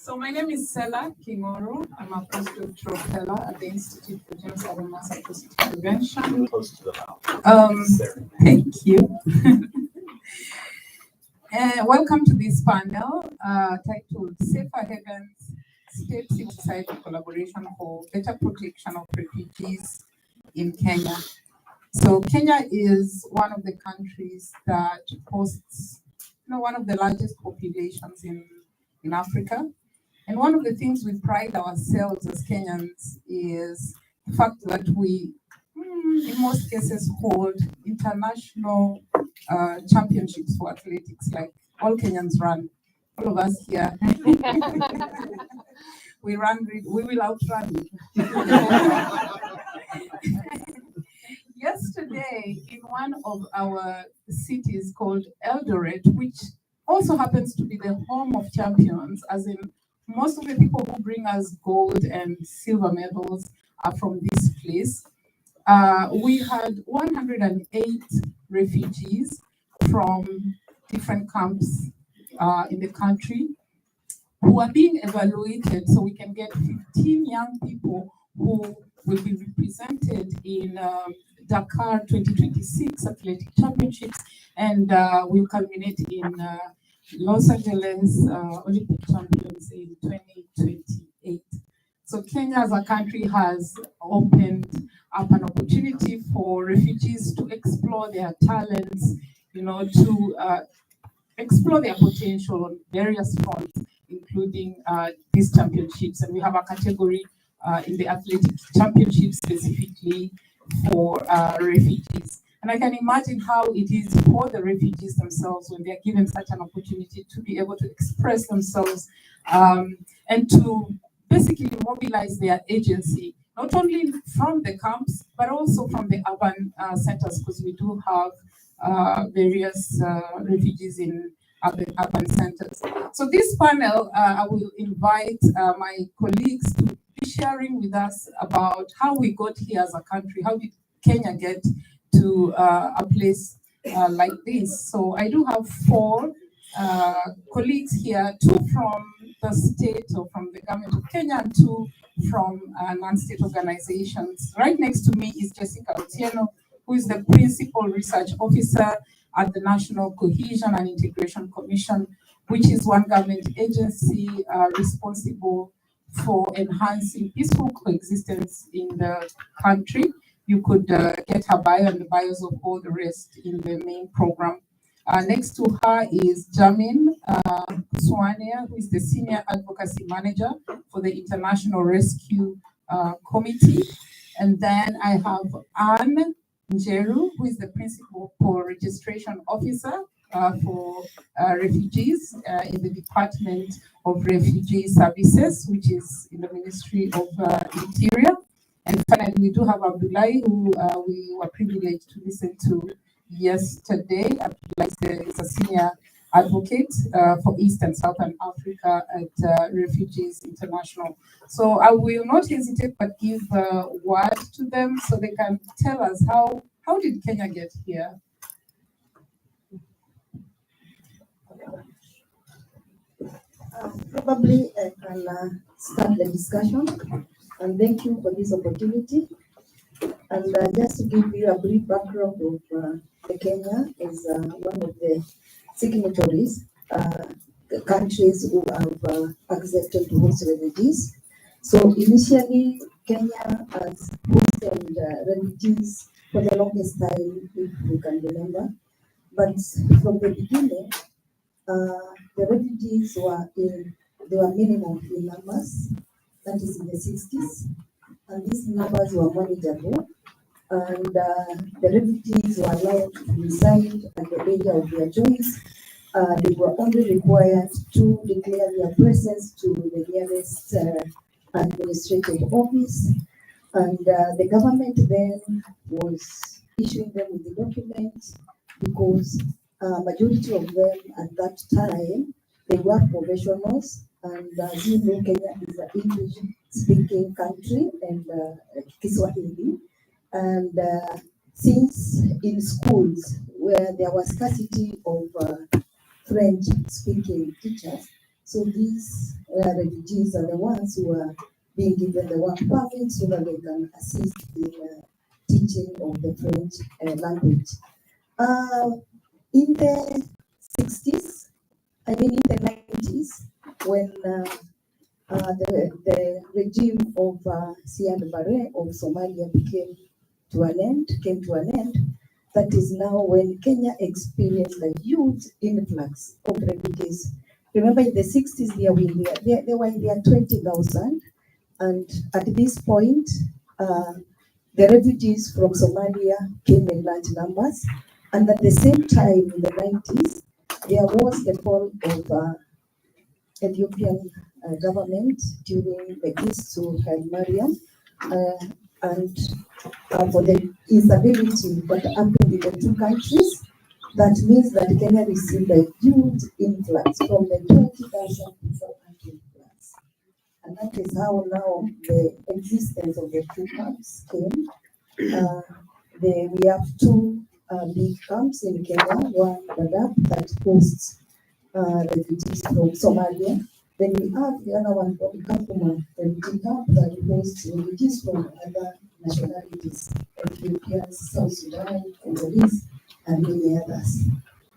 So my name is Sellah Kingoro. I'm a postdoctoral fellow at the Institute for Genocide and Mass Atrocity Prevention. Close to the mouth. Thank you. Welcome to this panel titled Safer Havens, State Civil Society Collaboration for Better Protection of Refugees in Kenya. So Kenya is one of the countries that hosts one of the largest populations in Africa. And one of the things we pride ourselves as Kenyans is the fact that we, in most cases, hold international championships for athletics, like all Kenyans run. All of us here, we will outrun you. Yesterday, in one of our cities called Eldoret, which also happens to be the home of champions, as in most of the people who bring us gold and silver medals are from this place. We had 108 refugees from different camps in the country who are being evaluated so we can get 15 young people who will be represented in Dakar 2026 Athletic Championships and will culminate in Los Angeles Olympic Champions in 2028. So Kenya as a country has opened up an opportunity for refugees to explore their talents, to explore their potential on various fronts, including these championships. And we have a category in the athletic championships specifically for refugees. And I can imagine how it is for the refugees themselves when they're given such an opportunity to be able to express themselves and to basically mobilize their agency, not only from the camps, but also from the urban centers, because we do have various refugees in urban centers. So this panel, I will invite my colleagues to be sharing with us about how we got here as a country. How did Kenya get to a place like this? So I do have four colleagues here, two from the state or from the government of Kenya and two from non-state organizations. Right next to me is Jescah Otieno, who is the Principal Research Officer at the National Cohesion and Integration Commission, which is one government agency responsible for enhancing peaceful coexistence in the country. You could get her bio and the bios of all the rest in the main program. Next to her is Jamin Kusuania, who is the Senior Advocacy Manager for the International Rescue Committee. And then I have Njeru, who is the Principal Registration Officer for refugees in the Department of Refugee Services, which is in the Ministry of Interior. And finally, we do have Abdullahi, who we were privileged to listen to yesterday. Abdullahi is a senior advocate for East and Southern Africa at Refugees International. So I will not hesitate but give a word to them so they can tell us how did Kenya get here? Probably I can start the discussion, and thank you for this opportunity. And just to give you a brief background of Kenya is one of the signatories, the countries who have accepted to host refugees. So initially, Kenya has hosted refugees for the longest time, if you can remember. But from the beginning, the refugees they were minimum in numbers, that is in the 60s, and these numbers were manageable, and the refugees were allowed to reside at the area of their choice. They were only required to declare their presence to the nearest administrative office, and the government then was issuing them with the documents because majority of them at that time, they were professionals, and as you know, Kenya is an English-speaking country and Kiswahili, and since in schools where there was scarcity of French-speaking teachers, so these where refugees are the ones who are being given the work permit so that they can assist in teaching of the French language. In the 60s, I mean in the 90s, when the regime of Siad Barre of Somalia came to an end, that is now when Kenya experienced a huge influx of refugees. Remember in the 60s, they were in their 20,000, and at this point, the refugees from Somalia came in large numbers, and at the same time in the 90s, there was the fall of Ethiopian government during the peace to Haile Mariam, and for the instability that happened in the two countries. That means that Kenya received a huge influx from the 20,000 to 400 plus. And that is how now the existence of the two camps came. We have two big camps in Kenya, one Dadaab that hosts refugees from Somalia. Then we have the other one from Kakuma, refugee camp that hosts refugees from other nationalities, Ethiopians, South Sudan, Congolese, and many others.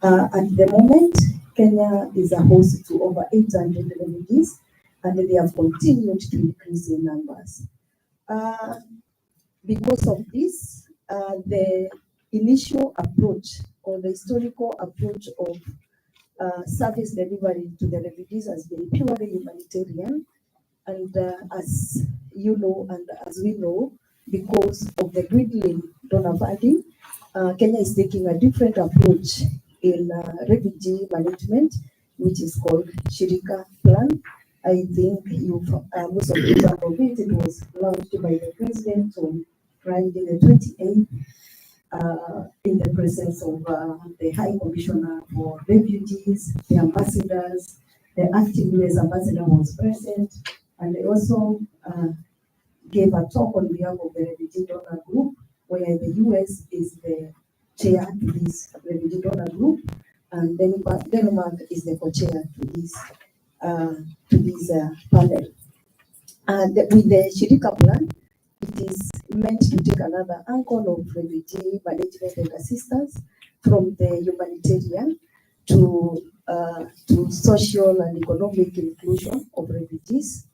At the moment, Kenya is a host to over 800 refugees, and they have continued to increase in numbers. Because of this, the initial approach or the historical approach of service delivery to the refugees has been purely humanitarian. And as you know, and as we know, because of the dwindling donor funding, Kenya is taking a different approach in refugee management, which is called Shirika Plan. I think most of you have of it. It was launched by the president on Friday the 28th. In the presence of the High Commissioner for Refugees, the ambassadors, the active US ambassador was present, and they also gave a talk on behalf of the Refugee Donor Group, where the US is the chair to this Refugee Donor Group, and Denmark is the co-chair to this panel. And with the Shirika Plan, it is meant to take another angle of refugee management and assistance from the humanitarian to social and economic inclusion of refugees,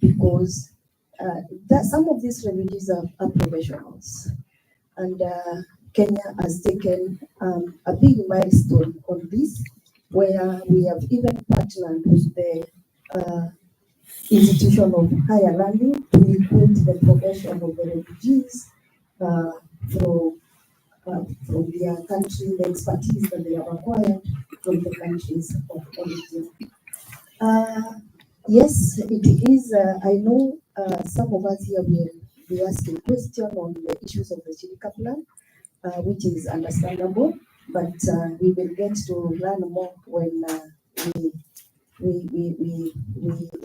because that some of these refugees are professionals, and Kenya has taken a big milestone on this, where we have even partnered with the institution of higher learning to include the profession of the refugees from their country, the expertise that they have acquired from the countries of origin. Yes, it is. I know some of us here will be asking questions on the issues of the Shirika Plan, which is understandable, but we will get to learn more when we in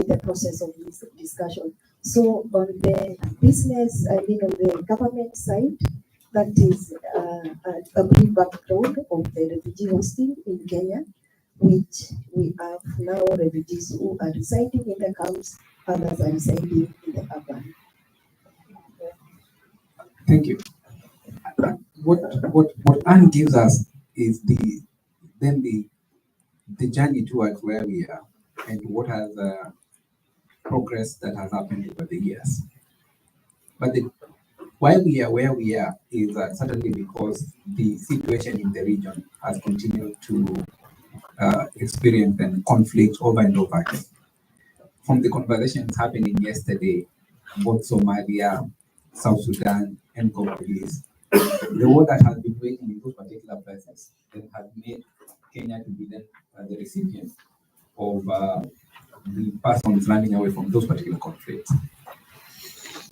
the process of this discussion. So on the business, on the government side, that is a brief background of the refugee hosting in Kenya, which we have now refugees who are residing in the camps, others are residing in the urban. Thank you. What Anne gives us is the journey towards where we are and what has progress that has happened over the years. But why we are where we are is certainly because the situation in the region has continued to experience conflict over and over again. From the conversations happening yesterday, both Somalia, South Sudan, and Congolese, the war that has been waging in those particular places that has made Kenya to be then the recipient of the persons running away from those particular conflicts.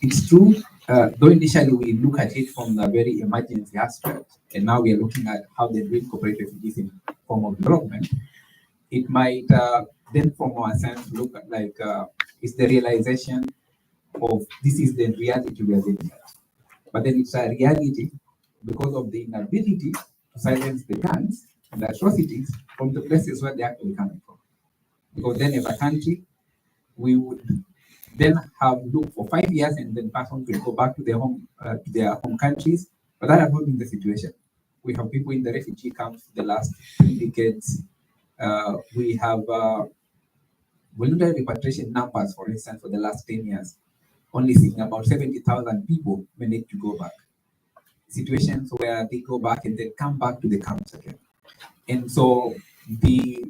It's true, though initially we look at it from the very emergency aspect, and now we are looking at how they do incorporate refugees in form of development. It might then, from our sense, look at like it's the realization of this is the reality we are living at. But then it's a reality because of the inability to silence the guns and the atrocities from the places where they're actually coming from. Because then, as a country, we would then have looked for 5 years and then persons will go back to their home countries. But that has not been the situation. We have people in the refugee camps the last 3 decades. We have voluntary repatriation numbers, for instance, for the last 10 years, only seeing about 70,000 people manage to go back. Situations where they go back and then come back to the camps again. And so the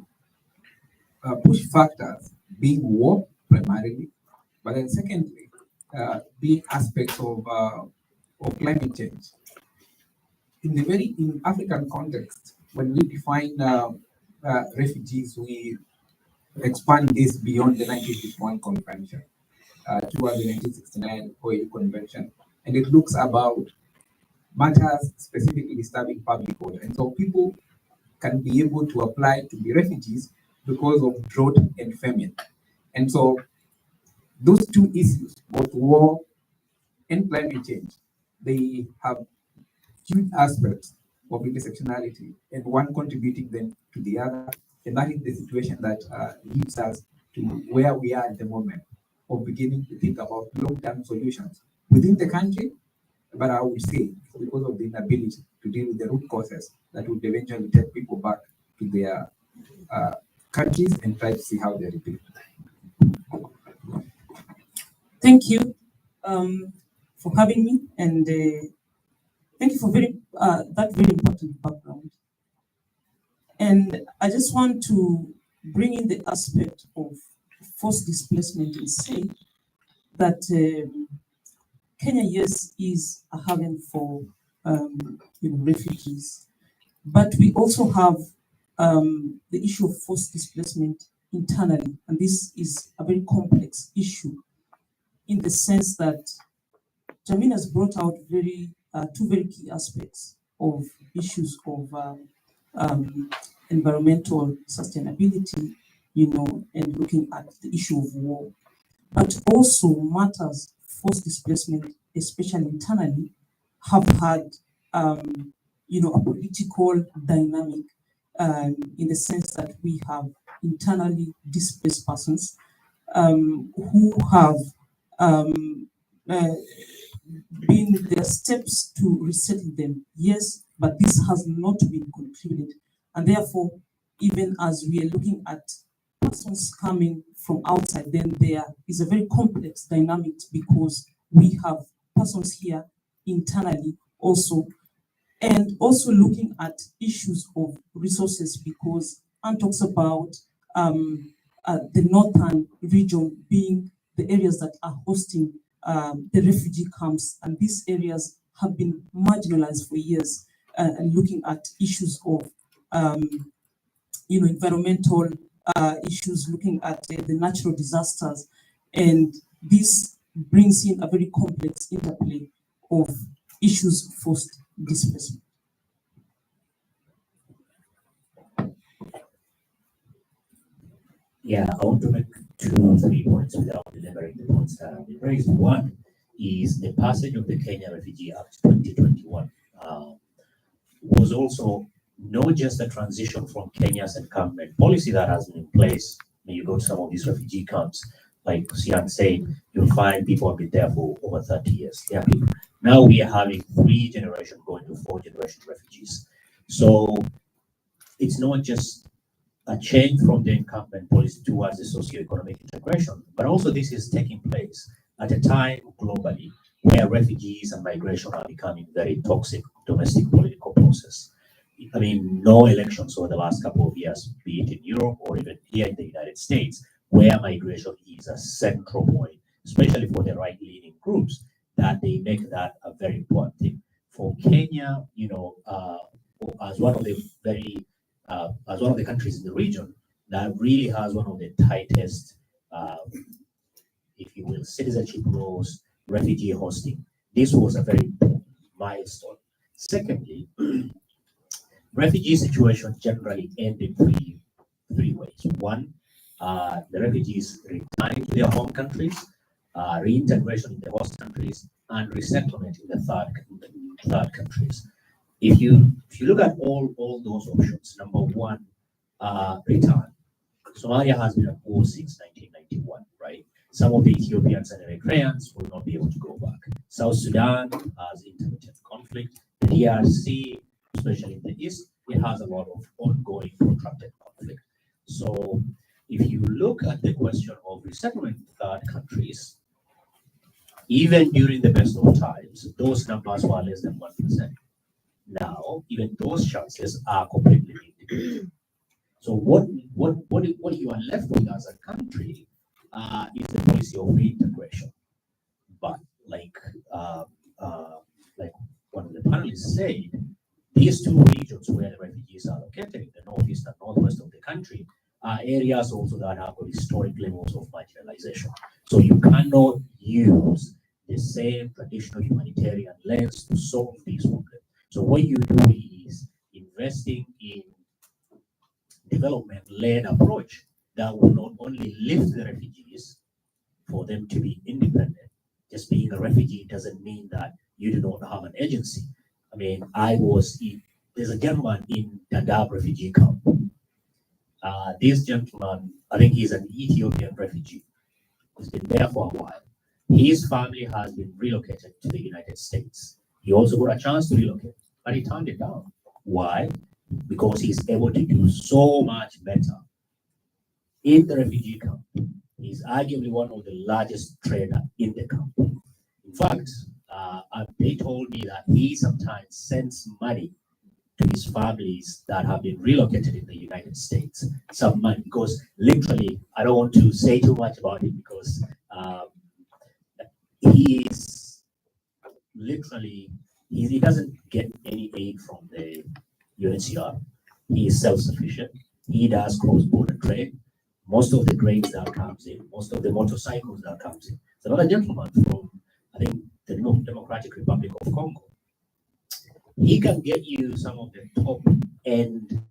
push factors being war primarily, but then secondly, being aspects of climate change. In African context, when we define refugees, we expand this beyond the 1951 convention towards the 1969 Cohesion Convention, and it looks about matters specifically disturbing public order. And so people can be able to apply to be refugees because of drought and famine. And so those two issues, both war and climate change, they have huge aspects of intersectionality, and one contributing then to the other. And that is the situation that leads us to where we are at the moment of beginning to think about long-term solutions within the country. But I would say it's because of the inability to deal with the root causes that would eventually take people back to their countries and try to see how they repeat. Thank you for having me, and thank you for that very important background. And I just want to bring in the aspect of forced displacement and say that Kenya, yes, is a haven for refugees, but we also have the issue of forced displacement internally, and this is a very complex issue in the sense that Jamin has brought out two very key aspects of issues of environmental sustainability, and looking at the issue of war, but also matters forced displacement, especially internally, have had a political dynamic in the sense that we have internally displaced persons who have been their steps to resettle them, yes, but this has not been concluded. And therefore, even as we are looking at persons coming from outside, then there is a very complex dynamic because we have persons here internally also, and also looking at issues of resources, because Anne talks about the northern region being the areas that are hosting the refugee camps, and these areas have been marginalized for years, and looking at issues of environmental issues, looking at the natural disasters, and this brings in a very complex interplay of issues of forced displacement. Yeah, I want to make 2-3 points without delivering the points that have been raised. One is the passage of the Kenya Refugee Act 2021 was also not just a transition from Kenya's encampment policy that has been in place. When you go to some of these refugee camps, like Sian said, you'll find people have been there for over 30 years. There are people. Now we are having 3 generations going to 4 generation refugees. So it's not just a change from the encampment policy towards the socio-economic integration, but also this is taking place at a time globally where refugees and migration are becoming very toxic domestic political process. I mean, no elections over the last couple of years, be it in Europe or even here in the United States, where migration is a central point, especially for the right-leaning groups, that they make that a very important thing. For Kenya, as one of the countries in the region that really has one of the tightest, if you will, citizenship laws, refugee hosting, this was a very important milestone. Secondly, refugee situation generally end in three ways. One, the refugees returning to their home countries, reintegration in the host countries, and resettlement in the third countries. If you look at all those options, number one, return. Somalia has been at war since 1991, right? Some of the Ethiopians and Eritreans will not be able to go back. South Sudan has intermittent conflict. The DRC, especially in the east, it has a lot of ongoing protracted conflict. So if you look at the question of resettlement in third countries, even during the best of times, those numbers were less than 1%. Now, even those chances are completely mitigated. So what you are left with as a country is the policy of reintegration. But like one of the panelists said, these two regions where the refugees are located, the northeast and northwest of the country, are areas also that have got historic levels of marginalization. So you cannot use the same traditional humanitarian lens to solve these problems. So what you do is investing in development-led approach that will not only lift the refugees for them to be independent. Just being a refugee doesn't mean that you do not have an agency. I mean, there's a gentleman in Dadaab refugee camp. This gentleman, I think he's an Ethiopian refugee. He's been there for a while. His family has been relocated to the United States. He also got a chance to relocate, but he turned it down. Why? Because he's able to do so much better in the refugee camp. He's arguably one of the largest trader in the camp. In fact, they told me that he sometimes sends money to his families that have been relocated in the United States. Some money, because literally, I don't want to say too much about it because he is literally, he doesn't get any aid from the UNHCR. He is self-sufficient. He does cross-border trade. Most of the grains that comes in, most of the motorcycles that comes in. It's another gentleman from, I think, the Democratic Republic of Congo. He can get you some of the top-end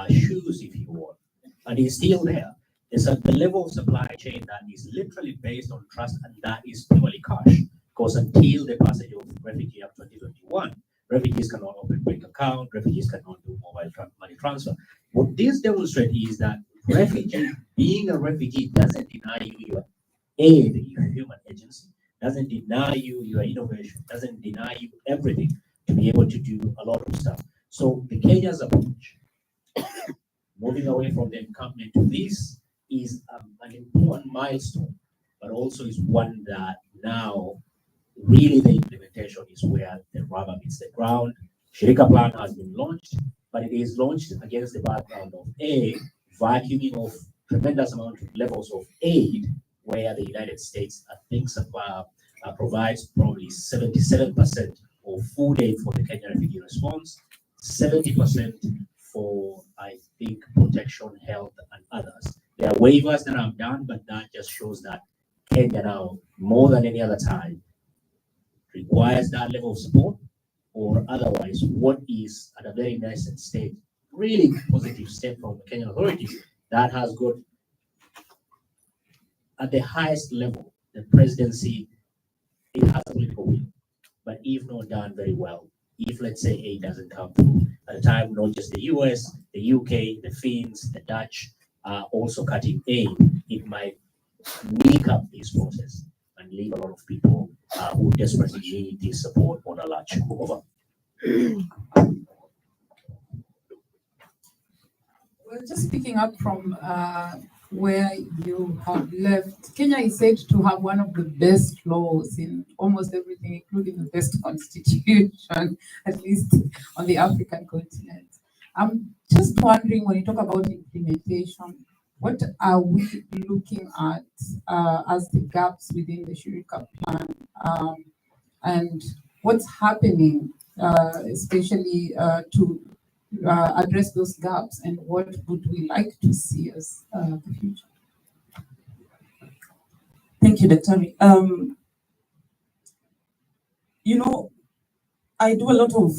shoes if you want, and he's still there. It's at the level of supply chain that is literally based on trust, and that is purely cash. Because until the passage of Refugee Act 2021, refugees cannot open bank account, refugees cannot do mobile money transfer. What this demonstrates is that being a refugee doesn't deny you your aid, your human agency, doesn't deny you your innovation, doesn't deny you everything to be able to do a lot of stuff. So the Kenya's approach, moving away from the encampment to this, is an important milestone, but also is one that now really the implementation is where the rubber meets the ground. Shirika plan has been launched, but it is launched against the background of vacuuming of tremendous amount of levels of aid, where the United States, I think, provides probably 77% of food aid for the Kenya refugee response, 70% for, I think, protection, health, and others. There are waivers that are done, but that just shows that Kenya now, more than any other time, requires that level of support, or otherwise, what is at a very nascent state, really positive step from the Kenyan authorities that has got at the highest level, the presidency, it has a political will, but if not done very well, if let's say aid doesn't come through at a time, not just the US, the UK, the Finns, the Dutch are also cutting aid, it might make up this process and leave a lot of people who desperately need this support on a large over. Well, just picking up from where you have left, Kenya is said to have one of the best laws in almost everything, including the best constitution, at least on the African continent. I'm just wondering, when you talk about implementation, what are we looking at as the gaps within the Shirika plan, and what's happening, especially to address those gaps, and what would we like to see as the future? Thank you, Dr. You know, I do a lot of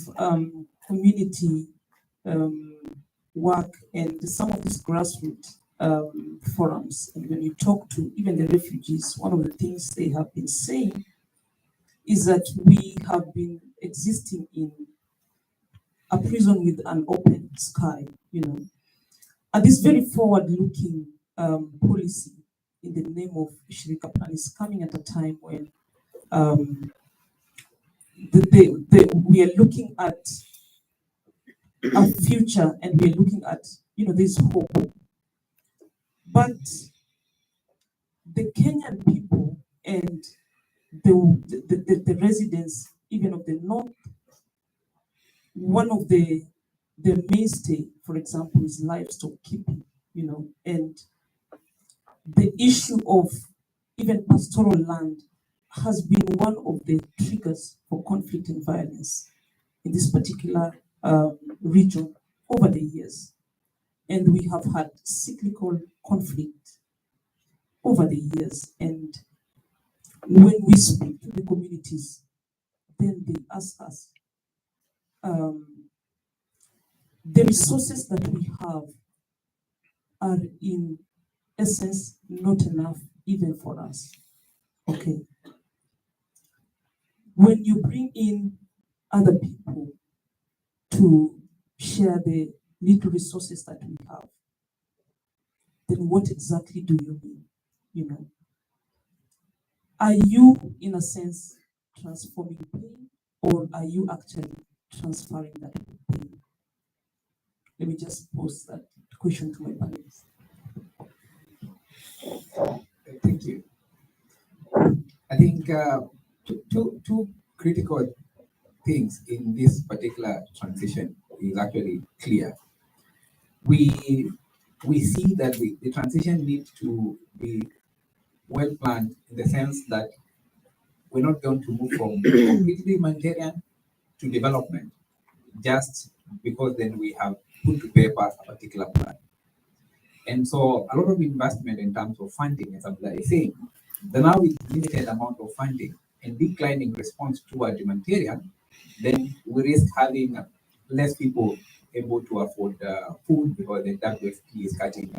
community work and some of these grassroots forums. And when you talk to even the refugees, one of the things they have been saying is that we have been existing in a prison with an open sky, you know. And this very forward-looking policy in the name of Shirika Plan is coming at a time when we are looking at a future and we are looking at, there's hope. But the Kenyan people and the residents, even of the north, one of the mainstay, for example, is livestock keeping, and the issue of even pastoral land has been one of the triggers for conflict and violence in this particular region over the years. And we have had cyclical conflict over the years. And when we speak to the communities, then they ask us, the resources that we have are in essence not enough even for us. Okay. When you bring in other people to share the little resources that we have, then what exactly do you mean? Are you, in a sense, transforming pain, or are you actually transferring that pain? Let me just pose that question to my panelists. Thank you. I think two critical things in this particular transition is actually clear. We see that the transition needs to be well planned in the sense that we're not going to move from completely humanitarian to development just because then we have put to paper a particular plan. And so a lot of investment in terms of funding, as Abdullahi is saying, then now with limited amount of funding and declining response toward humanitarian, then we risk having less people able to afford food because the WFP is cutting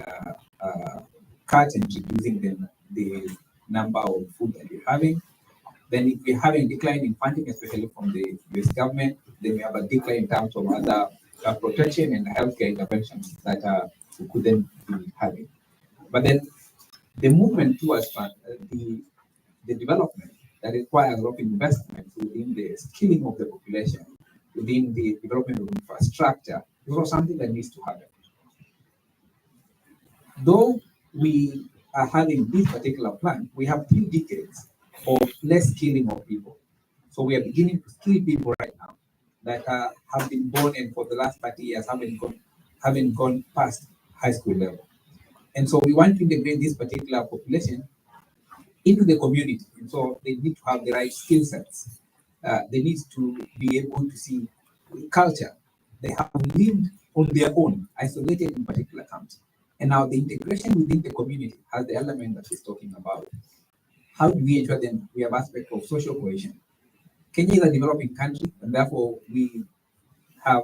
cuts and reducing the number of food that we're having. Then if we're having a decline in funding, especially from the US government, then we have a decline in terms of other protection and healthcare interventions that we could then be having. But then the movement towards the development that requires a lot of investment within the skilling of the population, within the development of infrastructure, is also something that needs to happen. Though we are having this particular plan, we have 3 decades of less skilling of people. So we are beginning to skill people right now that have been born and for the last 30 years haven't gone past high school level. And so we want to integrate this particular population into the community. And so they need to have the right skill sets. They need to be able to see culture. They have lived on their own, isolated in particular camps. And now the integration within the community has the element that he's talking about. How do we ensure that we have aspect of social cohesion? Kenya is a developing country, and therefore we have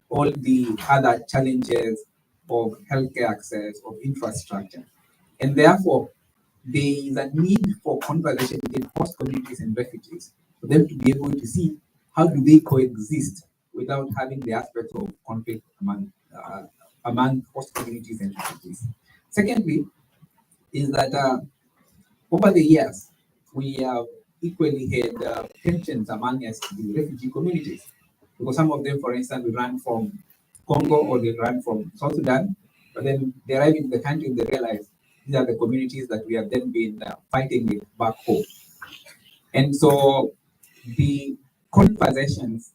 all the other challenges of healthcare access, of infrastructure. And therefore, there is a need for conversation between host communities and refugees, for them to be able to see how do they coexist without having the aspect of conflict among host communities and refugees. Secondly, is that over the years, we have equally had tensions among us, the refugee communities. Because some of them, for instance, will run from Congo or they run from South Sudan, but then they arrive in the country and they realize these are the communities that we have then been fighting with back home. And so the conversations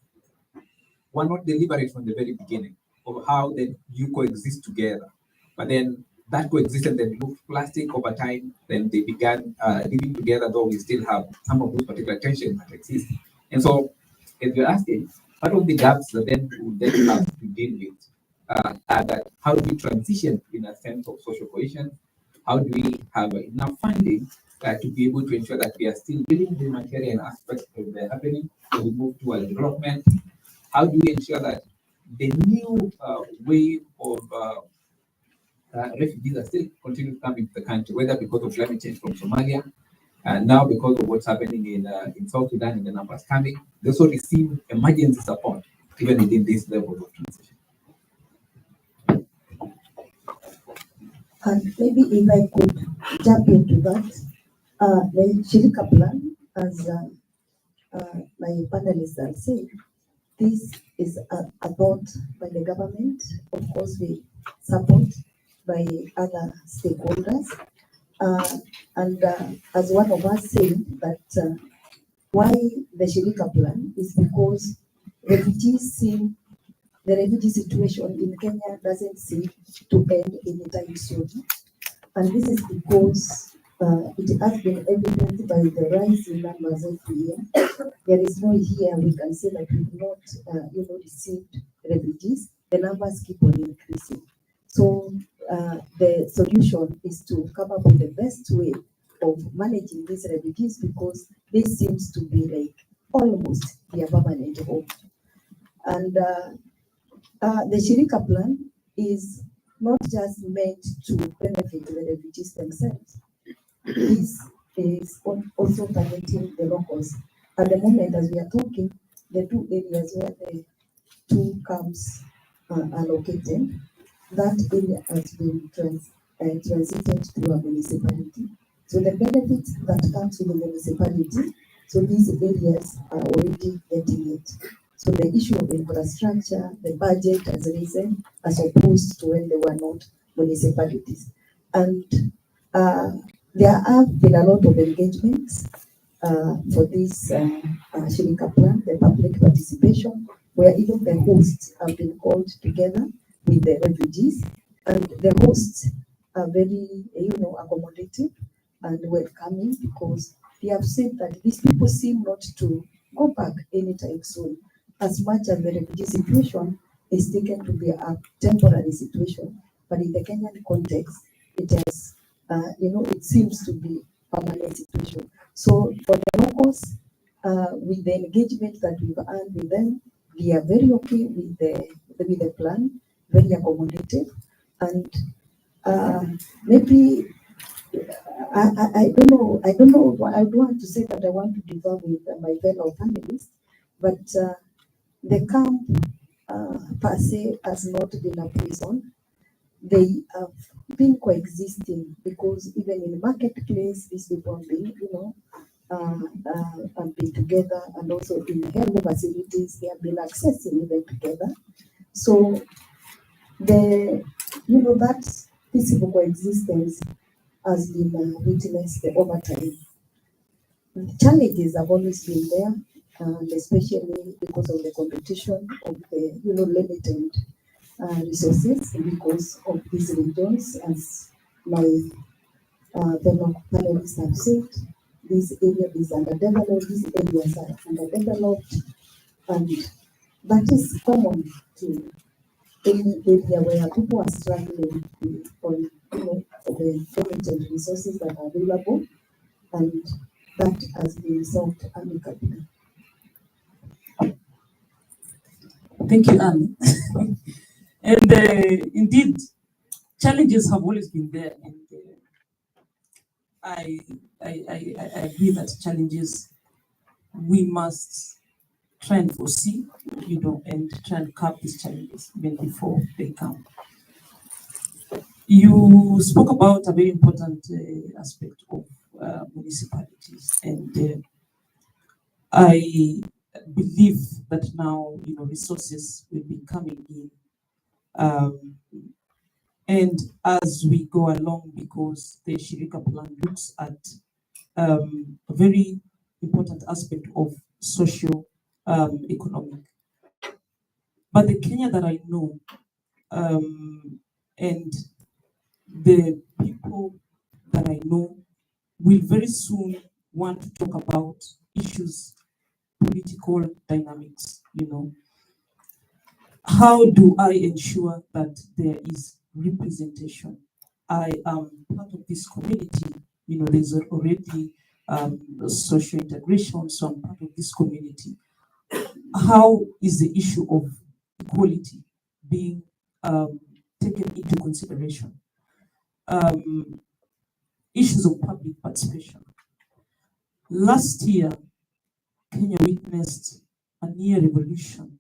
were not deliberate from the very beginning of how that you coexist together. But then that coexistence then looked plastic over time. Then they began living together, though we still have some of those particular tensions that exist. And so, if you're asking, part of the gaps that then we then have to deal with are that how do we transition in a sense of social cohesion? How do we have enough funding to be able to ensure that we are still building the humanitarian aspects of the happening, so we move towards development? How do we ensure that the new wave of refugees are still continue to come into the country, whether because of climate change from Somalia, and now because of what's happening in South Sudan and the numbers coming, they also receive emergency support even within this level of transition. And maybe if I could jump into that. The Shirika plan, as my panelists have said, this is about by the government. Of course, we support by other stakeholders. And as one of us said, that why the Shirika plan is because refugees seem the refugee situation in Kenya doesn't seem to end anytime soon. And this is because it has been evident by the rise in numbers every year. There is no year we can say that we've not received refugees. The numbers keep on increasing. So the solution is to come up with the best way of managing these refugees, because this seems to be like almost their permanent home. And the Shirika plan is not just meant to benefit the refugees themselves. This is also targeting the locals. At the moment, as we are talking, the two areas where the two camps are located, that area has been transited to a municipality. So the benefits that comes with the municipality, so these areas are already getting it. So the issue of infrastructure, the budget has risen as opposed to when they were not municipalities. And there have been a lot of engagements for this Shirika plan, the public participation, where even the hosts have been called together with the refugees, and the hosts are very, accommodative and welcoming, because they have said that these people seem not to go back anytime soon, as much as the refugee situation is taken to be a temporary situation. But in the Kenyan context, it has, it seems to be a permanent situation. So for the locals, with the engagement that we've had with them, we are very okay with the plan, very accommodative, and maybe I don't know. I don't want to say that I want to differ with my fellow panelists, but the camp per se has not been a prison. They have been coexisting, because even in the marketplace, these people have been, have been together, and also in health facilities, they have been accessing them together. So that peaceful coexistence has been witnessed over time. Challenges have always been there, and especially because of the competition of the limited resources, because of these regions, as my fellow panelists have said. This area is underdeveloped, these areas are underdeveloped, and that is common to any area where people are struggling on the limited resources that are available, and that has been solved amicably. Thank you, Anne. And indeed, challenges have always been there, and I agree that challenges we must try and foresee, and try and curb these challenges even before they come. You spoke about a very important aspect of municipalities, and I believe that now resources will be coming in, and as we go along, because the Shirika plan looks at a very important aspect of social economic. But the Kenya that I know, and the people that I know, will very soon want to talk about issues, political dynamics. How do I ensure that there is representation? I am part of this community. There's already social integration, so I'm part of this community. How is the issue of equality being taken into consideration? Issues of public participation. Last year, Kenya witnessed a near revolution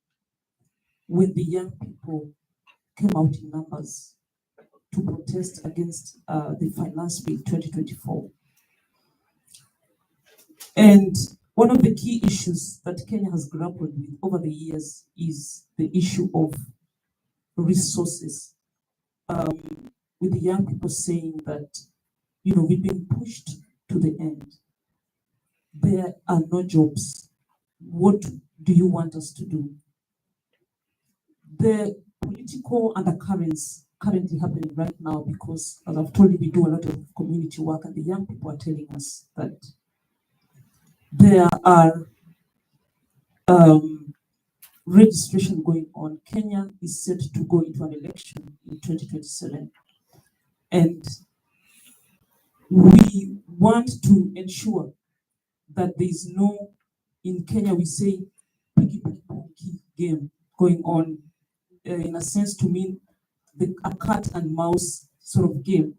when the young people came out in numbers to protest against the Finance Bill 2024. And one of the key issues that Kenya has grappled with over the years is the issue of resources. With the young people saying that, we've been pushed to the end. There are no jobs. What do you want us to do? The political undercurrents currently happening right now, because as I've told you, we do a lot of community work, and the young people are telling us that there are registration going on. Kenya is set to go into an election in 2027. And we want to ensure that there is no, in Kenya we say, piggy piggy game going on, in a sense to mean a cat and mouse sort of game,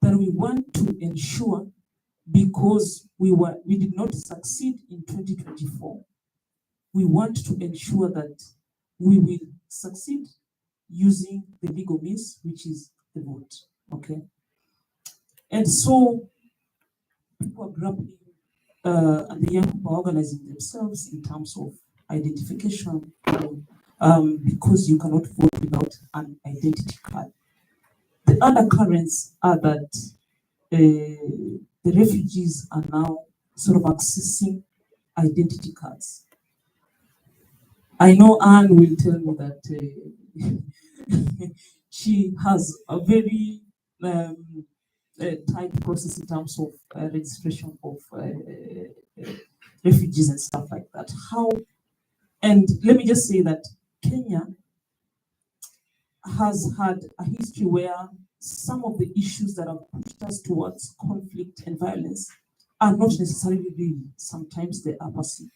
that we want to ensure, because we did not succeed in 2024. We want to ensure that we will succeed using the legal means, which is the vote. Okay. And so people are grappling, and the young people are organizing themselves in terms of identification, because you cannot vote without an identity card. The other currents are that the refugees are now sort of accessing identity cards. I know Anne will tell me that she has a very tight process in terms of registration of refugees and stuff like that. And let me just say that Kenya has had a history where some of the issues that have pushed us towards conflict and violence are not necessarily real. Sometimes they are perceived.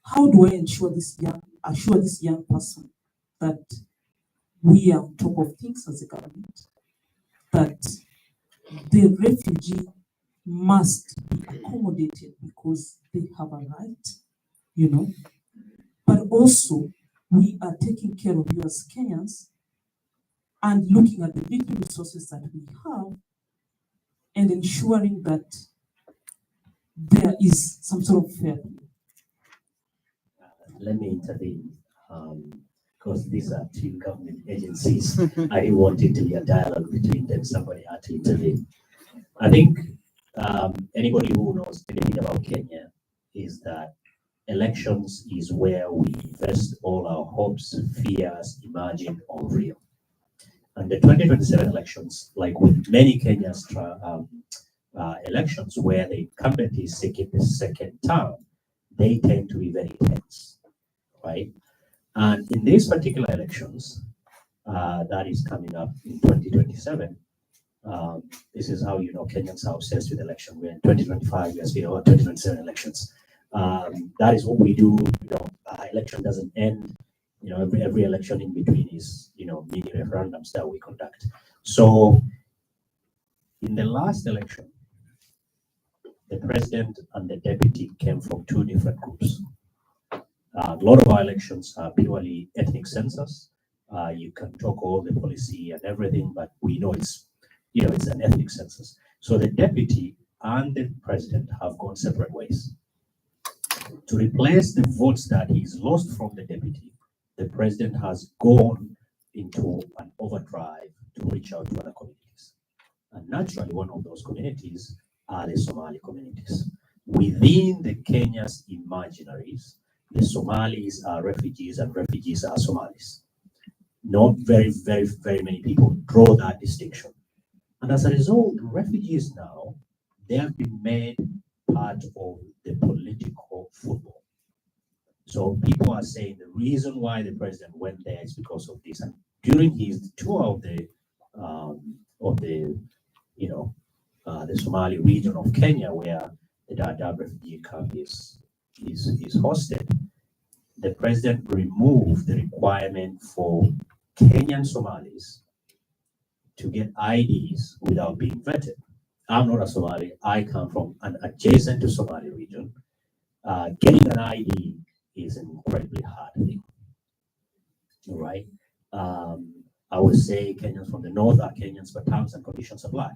How do I assure this young person that we are on top of things as a government, that the refugee must be accommodated because they have a right, but also we are taking care of you as Kenyans and looking at the little resources that we have and ensuring that there is some sort of fair play. Let me intervene, because these are two government agencies. I didn't want it to be a dialogue between them. Somebody had to intervene. I think anybody who knows anything about Kenya is that elections is where we invest all our hopes, fears, imagined or real. And the 2027 elections, like with many Kenya's elections where the incumbent is seeking the second term, they tend to be very tense, right? And in these particular elections, that is coming up in 2027, this is how Kenyans are obsessed with election. We're in 2025, yes, we are 2027 elections. That is what we do. Election doesn't end. Every election in between is mini referendums that we conduct. So in the last election, the president and the deputy came from two different groups. A lot of our elections are purely ethnic census. You can talk all the policy and everything, but we know it's an ethnic census. So the deputy and the president have gone separate ways. To replace the votes that he's lost from the deputy, the president has gone into an overdrive to reach out to other communities. And naturally, one of those communities are the Somali communities. Within the Kenya's imaginaries, the Somalis are refugees and refugees are Somalis. Not very, very, very many people draw that distinction. And as a result, refugees now, they have been made part of the political football. So people are saying the reason why the president went there is because of this. And during his tour of the Somali region of Kenya, where the Dadaab refugee camp is hosted, the president removed the requirement for Kenyan Somalis to get IDs without being vetted. I'm not a Somali. I come from an adjacent to Somali region. Getting an ID is an incredibly hard thing, right? I would say Kenyans from the north are Kenyans, but terms and conditions apply.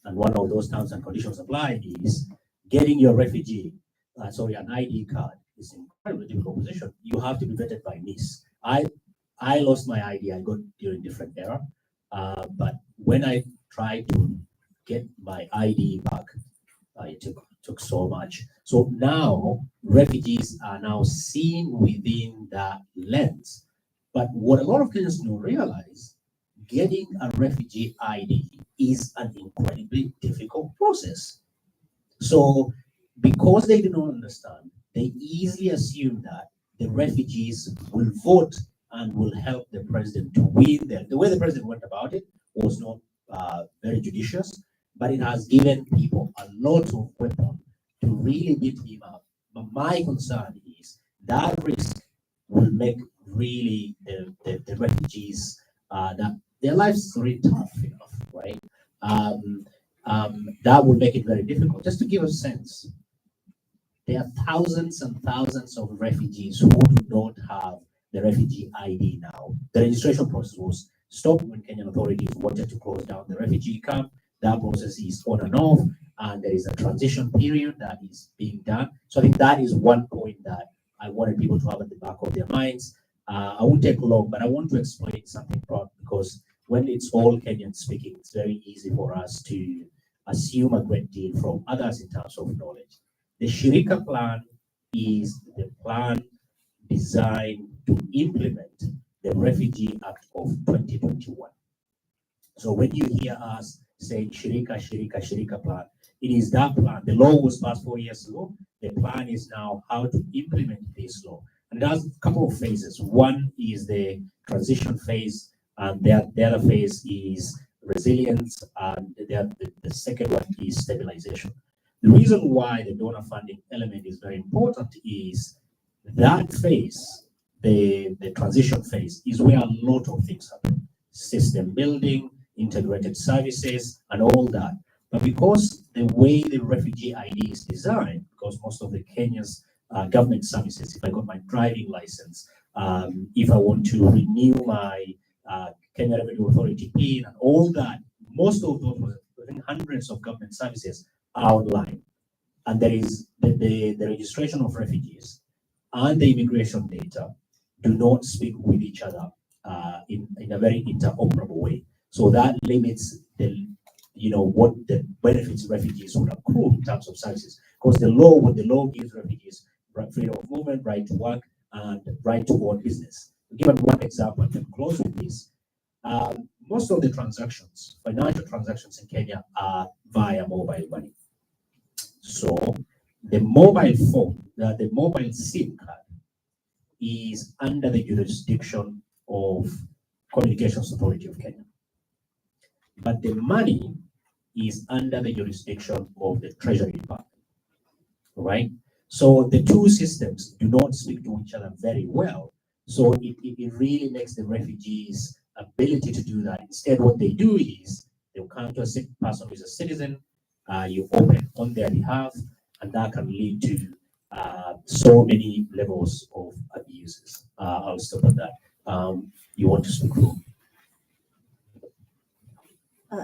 And one of those terms and conditions apply is getting your an ID card is an incredibly difficult position. You have to be vetted by NIS. I lost my ID. I got during different era, but when I tried to get my ID back, it took so much. So now refugees are now seen within that lens. But what a lot of Kenyans don't realize, getting a refugee ID is an incredibly difficult process. So because they do not understand, they easily assume that the refugees will vote and will help the president to win them. The way the president went about it was not very judicious, but it has given people a lot of weapons to really beat him up. But my concern is that risk will make really the refugees that their lives is already tough enough, right? That will make it very difficult. Just to give a sense, there are thousands and thousands of refugees who do not have the refugee ID now. The registration process was stopped when Kenyan authorities wanted to close down the refugee camp. That process is on and off, and there is a transition period that is being done. So I think that is one point that I wanted people to have at the back of their minds. I won't take long, but I want to explain something broad, because when it's all Kenyan speaking, it's very easy for us to assume a great deal from others in terms of knowledge. The Shirika plan is the plan designed to implement the Refugee Act of 2021. So when you hear us saying Shirika plan, it is that plan. The law was passed 4 years ago. The plan is now how to implement this law. And there's a couple of phases. One is the transition phase, and the other phase is resilience, and the second one is stabilization. The reason why the donor funding element is very important is that phase, the transition phase, is where a lot of things happen. System building, integrated services, and all that. But because the way the refugee ID is designed, because most of the Kenya's government services, if I got my driving license, if I want to renew my Kenya Revenue Authority PIN and all that, most of those, I think hundreds of government services are online. And there is the registration of refugees and the immigration data do not speak with each other in a very interoperable way. So that limits what the benefits refugees would accrue in terms of services. Because what the law gives refugees freedom of movement, right to work, and right to own business. Given one example, I can close with this. Most of the transactions, financial transactions in Kenya, are via mobile money. So the mobile phone, the mobile SIM card, is under the jurisdiction of Communications Authority of Kenya. But the money is under the jurisdiction of the Treasury Department, right? So the two systems do not speak to each other very well. So it really makes the refugees' ability to do that. Instead, what they do is they'll come to a person who is a citizen, you open on their behalf, and that can lead to so many levels of abuses. I'll stop at that. You want to speak through?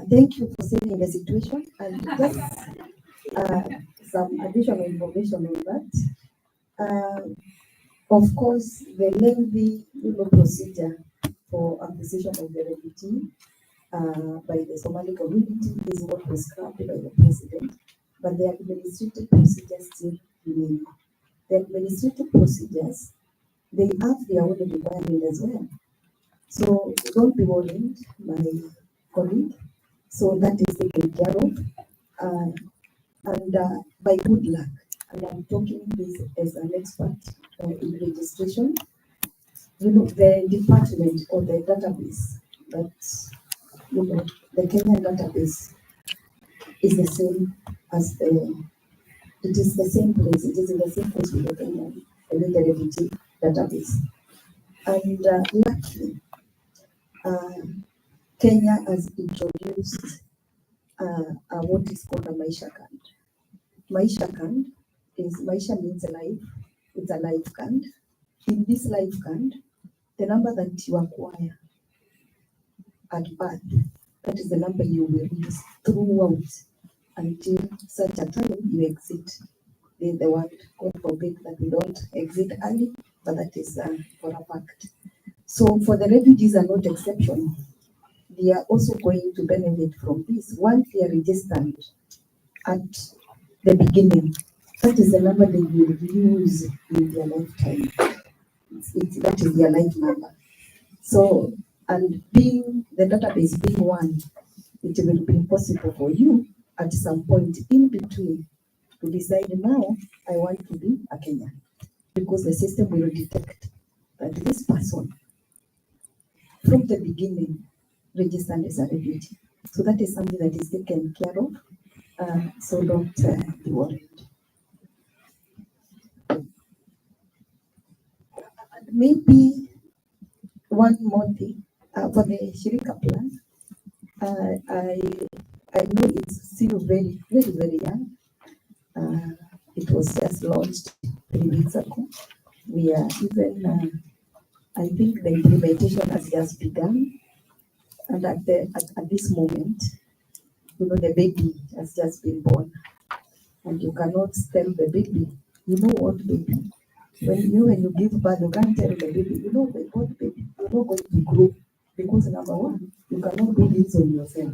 Thank you for setting the situation, and just some additional information on that. Of course, the lengthy procedure for acquisition of the refugee by the Somali community is what was scrapped by the president, but the administrative procedures still remain. The administrative procedures, they have their own requirement as well. So don't be worried, my colleague. So that is taken care of, and by good luck, and I'm talking this as an expert in registration. The department or the database that the Kenyan database is the same as it is the same place. It is in the same place with the Kenyan with the refugee database, and luckily, Kenya has introduced what is called a Maisha card. Maisha card is Maisha means life. It's a life card. In this life card, the number that you acquire at birth. That is the number you will use throughout until such a time you exit the world. God forbid that we don't exit early, but that is for a fact. So for the refugees are not exception. They are also going to benefit from this once they are registered at the beginning. That is the number they will use in their lifetime. That is their life number. So, and being the database being one, it will be possible for you at some point in between to decide now I want to be a Kenyan, because the system will detect that this person from the beginning registered as a refugee. So that is something that is taken care of. So don't be worried. Maybe one more thing for the Shirika plan. I know it's still very, very, very young. It was just launched 3 weeks ago. We are even, I think the implementation has just begun. And at this moment, the baby has just been born. And you cannot tell the baby, you know what, baby? When you give birth, you can't tell the baby, what, baby, you're not going to grow. Because number one, you cannot do this on yourself.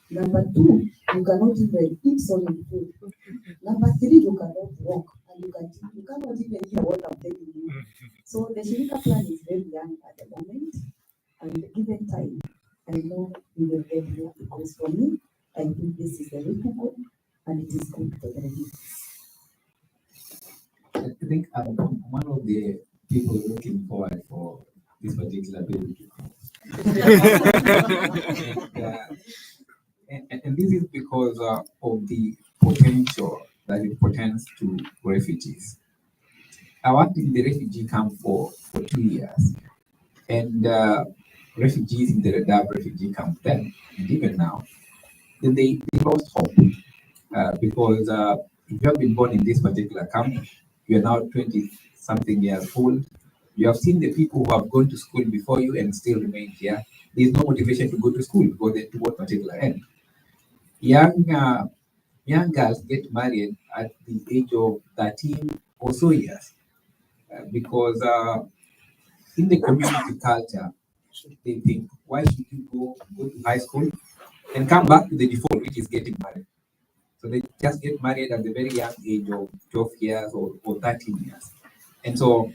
Number two, you cannot even eat solid food. Number three, you cannot walk. And you cannot even hear what I'm telling you. So the Shirika plan is very young at the moment. And given time, I know we will get there, because for me, I think this is the way to go, and it is good for the refugees. I think I'm one of the people looking forward for this particular bill. And this is because of the potential that it portends to refugees. I worked in the refugee camp for 2 years, and refugees in the Dadaab refugee camp then, and even now, they lost hope because if you have been born in this particular camp, you are now 20-something years old. You have seen the people who have gone to school before you and still remain here. There is no motivation to go to school because they to what particular end. Young girls get married at the age of 13 or so years because in the community culture, they think, why should you go to high school and come back to the default, which is getting married? So they just get married at the very young age of 12 years or 13 years. And so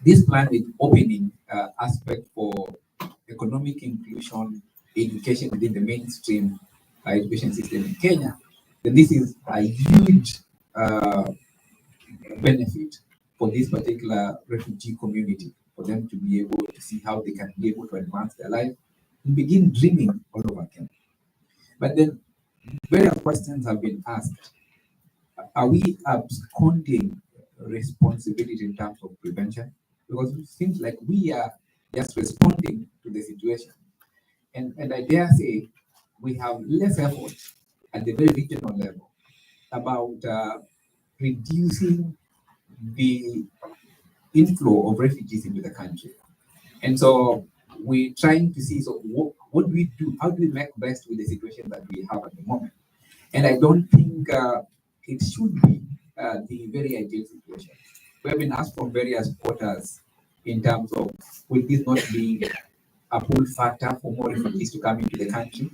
this plan with opening aspect for economic inclusion, education within the mainstream education system in Kenya, then this is a huge benefit for this particular refugee community, for them to be able to see how they can be able to advance their life and begin dreaming all over Kenya. But then various questions have been asked. Are we absconding responsibility in terms of prevention? Because it seems like we are just responding to the situation. And I dare say we have less effort at the very regional level about reducing the inflow of refugees into the country. And so we're trying to see, so what do we do? How do we make best with the situation that we have at the moment? And I don't think it should be the very ideal situation. We have been asked from various quarters in terms of, will this not be a pull factor for more refugees to come into the country?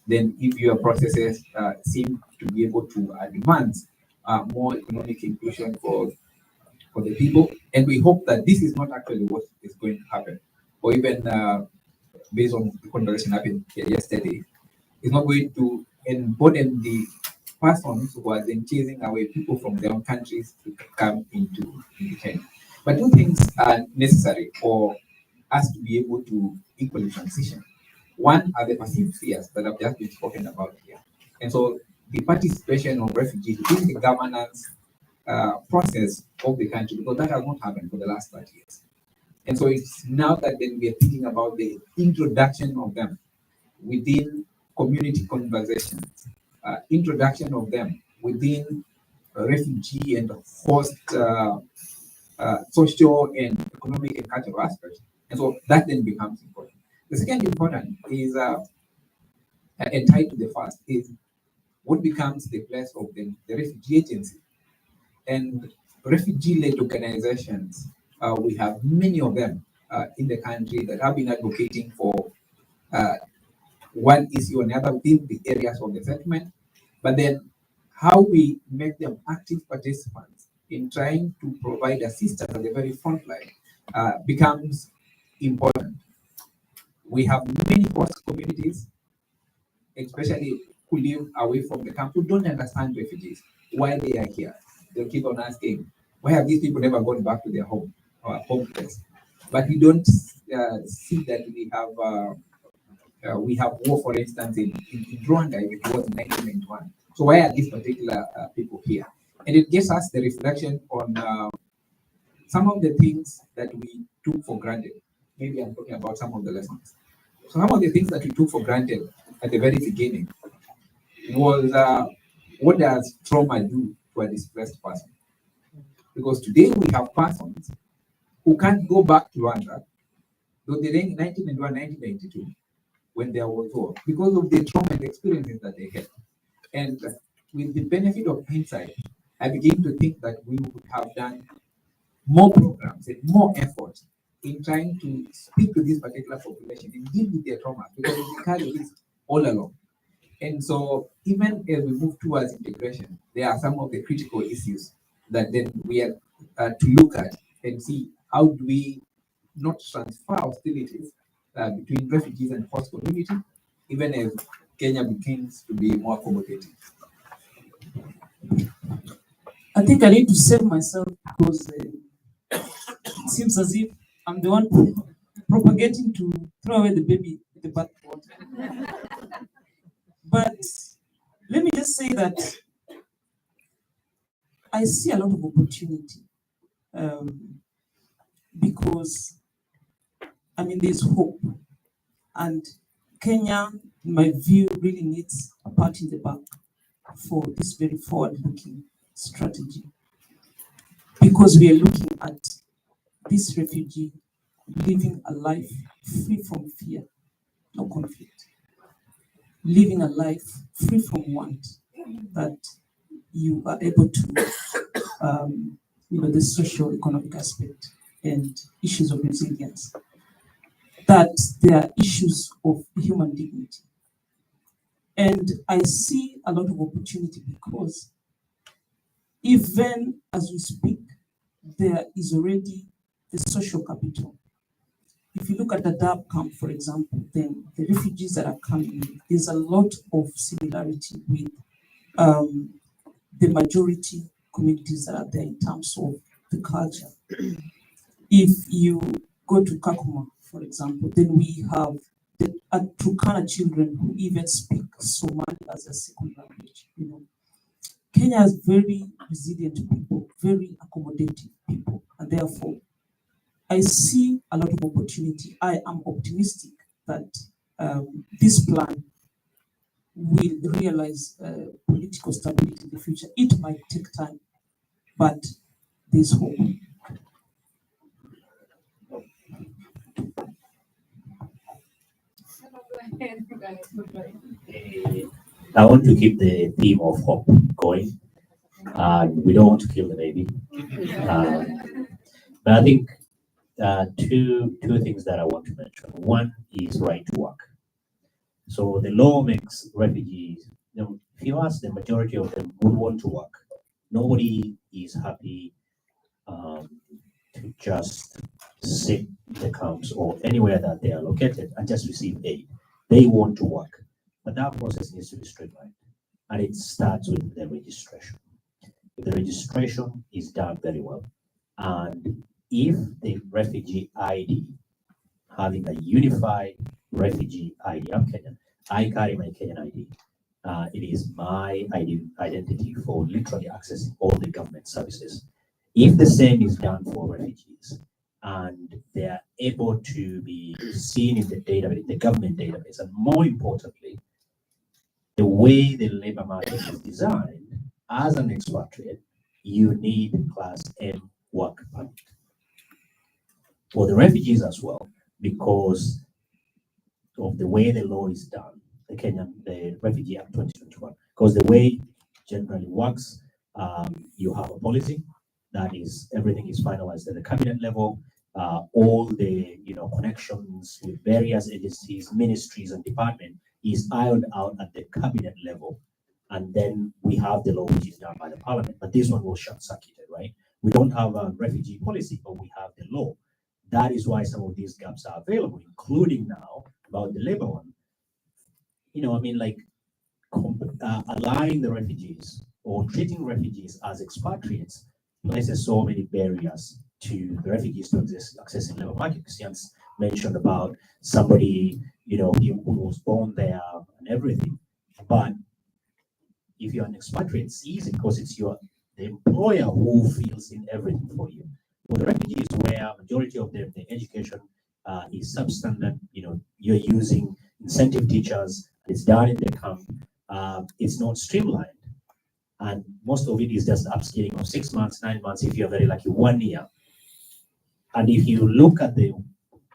Then if your processes seem to be able to demand more economic inclusion for the people, and we hope that this is not actually what is going to happen, or even based on the conversation happened here yesterday, it's not going to embolden the persons who are then chasing away people from their own countries to come into Kenya. But two things are necessary for us to be able to equally transition. One are the perceived fears that have just been spoken about here. And so the participation of refugees in the governance process of the country, because that has not happened for the last 30 years. And so it's now that then we are thinking about the introduction of them within community conversations, introduction of them within refugee and host social and economic and cultural aspects. And so that then becomes important. The second important is, and tied to the first, is what becomes the place of the refugee agency. And refugee-led organizations, we have many of them in the country that have been advocating for one issue or another within the areas of the settlement, but then how we make them active participants in trying to provide assistance at the very front line becomes important. We have many host communities, especially who live away from the camp, who don't understand refugees, why they are here. They'll keep on asking, why have these people never gone back to their home or home place? But we don't see that we have war, for instance, in Rwanda, it was in 1991. So why are these particular people here? And it gives us the reflection on some of the things that we took for granted. Maybe I'm talking about some of the lessons. So some of the things that we took for granted at the very beginning was what does trauma do to a displaced person? Because today we have persons who can't go back to Rwanda, though they in 1991, 1992, when there was war, because of the trauma and experiences that they had. And with the benefit of hindsight, I begin to think that we would have done more programs and more effort in trying to speak to this particular population and deal with their trauma, because we carry this all along. And so even as we move towards integration, there are some of the critical issues that then we have to look at and see how do we not transfer hostilities between refugees and host community, even as Kenya begins to be more accommodating. I think I need to save myself because it seems as if I'm the one propagating to throw away the baby with the bathwater. But let me just say that I see a lot of opportunity because, I mean, there's hope. And Kenya, in my view, really needs a pat in the back for this very forward-looking strategy. Because we are looking at this refugee living a life free from fear, no conflict. Living a life free from want, that you are able to, the social economic aspect and issues of resilience, that there are issues of human dignity. And I see a lot of opportunity because even as we speak, there is already the social capital. If you look at the Dab camp, for example, then the refugees that are coming in, there's a lot of similarity with the majority communities that are there in terms of the culture. If you go to Kakuma, for example, then we have the Turkana children who even speak Somali as a second language. Kenya has very resilient people, very accommodating people, and therefore I see a lot of opportunity. I am optimistic that this plan will realize political stability in the future. It might take time, but there's hope. I want to keep the theme of hope going. We don't want to kill the baby. But I think two things that I want to mention. One is right to work. So the law makes refugees, if you ask, the majority of them would want to work. Nobody is happy to just sit in the camps or anywhere that they are located and just receive aid. They want to work. But that process needs to be streamlined. And it starts with the registration. If the registration is done very well, and if the refugee ID, having a unified refugee ID, I'm Kenyan, I carry my Kenyan ID. It is my identity for literally accessing all the government services. If the same is done for refugees, and they are able to be seen in the database, the government database, and more importantly, the way the labor market is designed, as an expatriate, you need Class M work permit. For the refugees as well, because of the way the law is done, the Refugee Act 2021, because the way generally works, you have a policy that is everything is finalized at the cabinet level. All the connections with various agencies, ministries, and departments is ironed out at the cabinet level, and then we have the law which is done by the parliament. But this one was short-circuited, right? We don't have a refugee policy, but we have the law. That is why some of these gaps are available, including now about the labor one. Allowing the refugees or treating refugees as expatriates places so many barriers to the refugees to accessing labor market. Christian's mentioned about somebody, who was born there and everything. But if you're an expatriate, it's easy because it's the employer who fills in everything for you. For the refugees, where majority of them, the education is substandard, you're using incentive teachers, it's done in the camp, it's not streamlined. And most of it is just upskilling of 6 months, 9 months, if you're very lucky, 1 year. And if you look at the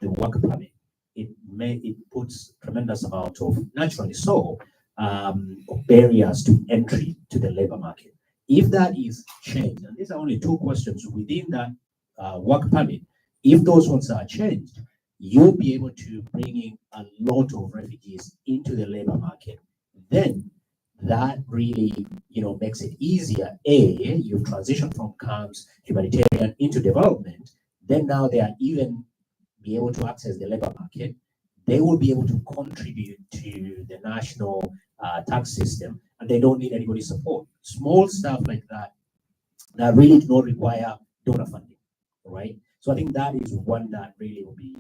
work permit, it puts tremendous amount of, naturally so, barriers to entry to the labor market. If that is changed, and these are only 2 questions within that work permit, if those ones are changed, you'll be able to bring in a lot of refugees into the labor market. Then that really, makes it easier. You've transitioned from camps, humanitarian into development. Then now they are even be able to access the labor market. They will be able to contribute to the national tax system, and they don't need anybody's support. Small stuff like that really do not require donor funding, right? So I think that is one that really will be,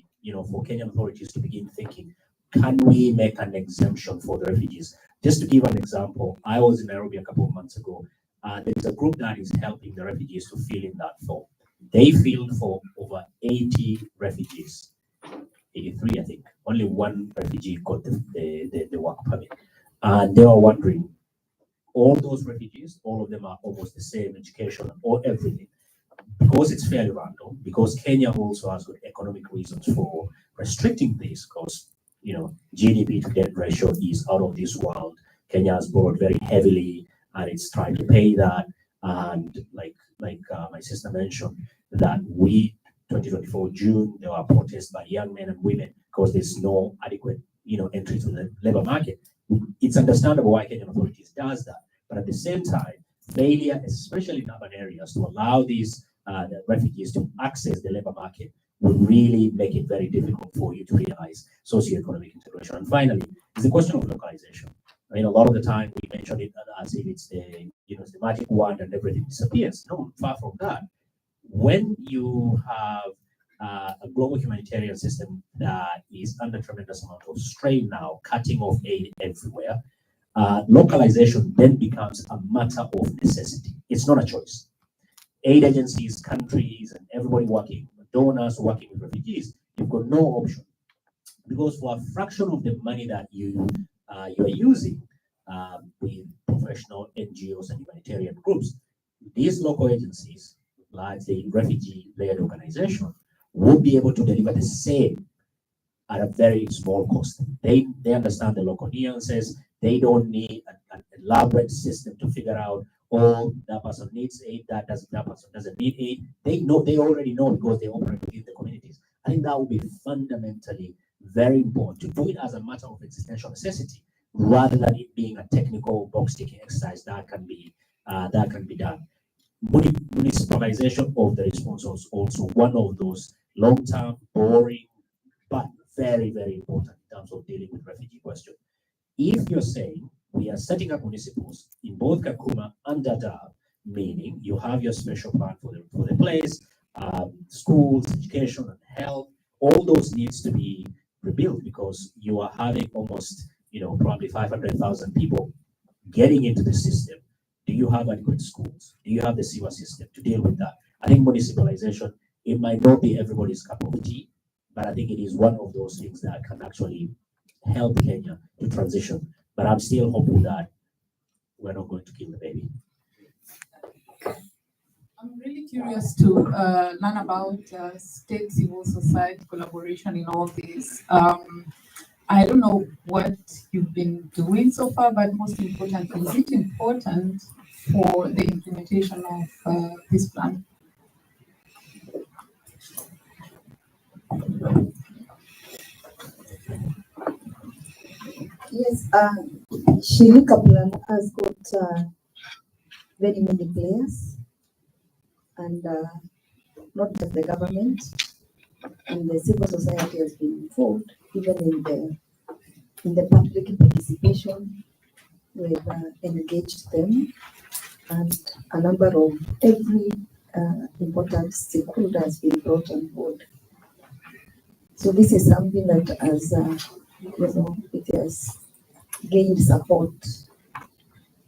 for Kenyan authorities to begin thinking, can we make an exemption for the refugees? Just to give an example, I was in Nairobi a couple of months ago. There's a group that is helping the refugees to fill in that form. They filled for over 80 refugees, 83, I think. Only 1 refugee got the work permit. And they were wondering, all those refugees, all of them are almost the same education or everything. Because it's fairly random, because Kenya also has good economic reasons for restricting this, because GDP to debt ratio is out of this world. Kenya has borrowed very heavily, and it's trying to pay that. And like my sister mentioned, that 2024 June, there were protests by young men and women because there's no adequate entry to the labor market. It's understandable why Kenyan authorities does that, but at the same time, failure, especially in urban areas, to allow these the refugees to access the labor market would really make it very difficult for you to realize socioeconomic integration. And finally, is the question of localization. I mean, a lot of the time we mention it as if it's the it's the magic wand and everything disappears. No, far from that. When you have a global humanitarian system that is under tremendous amount of strain now, cutting off aid everywhere, localization then becomes a matter of necessity. It's not a choice. Aid agencies, countries, and everybody working, donors working with refugees, you've got no option. Because for a fraction of the money that you are using with professional NGOs and humanitarian groups, these local agencies, like the refugee-led organization, will be able to deliver the same at a very small cost. They understand the local nuances. They don't need an elaborate system to figure out, oh, that person needs aid, that person doesn't need aid. They already know because they operate within the communities. I think that would be fundamentally very important to do it as a matter of existential necessity, rather than it being a technical box-ticking exercise that can be done. Municipalization of the response is also one of those long-term, boring, but very, very important in terms of dealing with refugee question. If you're saying we are setting up municipals in both Kakuma and Dadaab, meaning you have your special plan for the place, schools, education, and health, all those needs to be rebuilt because you are having almost, probably 500,000 people getting into the system. Do you have adequate schools? Do you have the sewer system to deal with that? I think municipalization, it might not be everybody's cup of tea, but I think it is one of those things that can actually help Kenya to transition. But I'm still hopeful that we're not going to kill the baby. I'm really curious to learn about state civil society collaboration in all this. I don't know what you've been doing so far, but most importantly, is it important for the implementation of this plan? Yes, Shirika Plan has got very many players, and not just the government, and the civil society has been involved, even in the public participation. We've engaged them, and a number of every important stakeholder has been brought on board. So this is something that has, it has gained support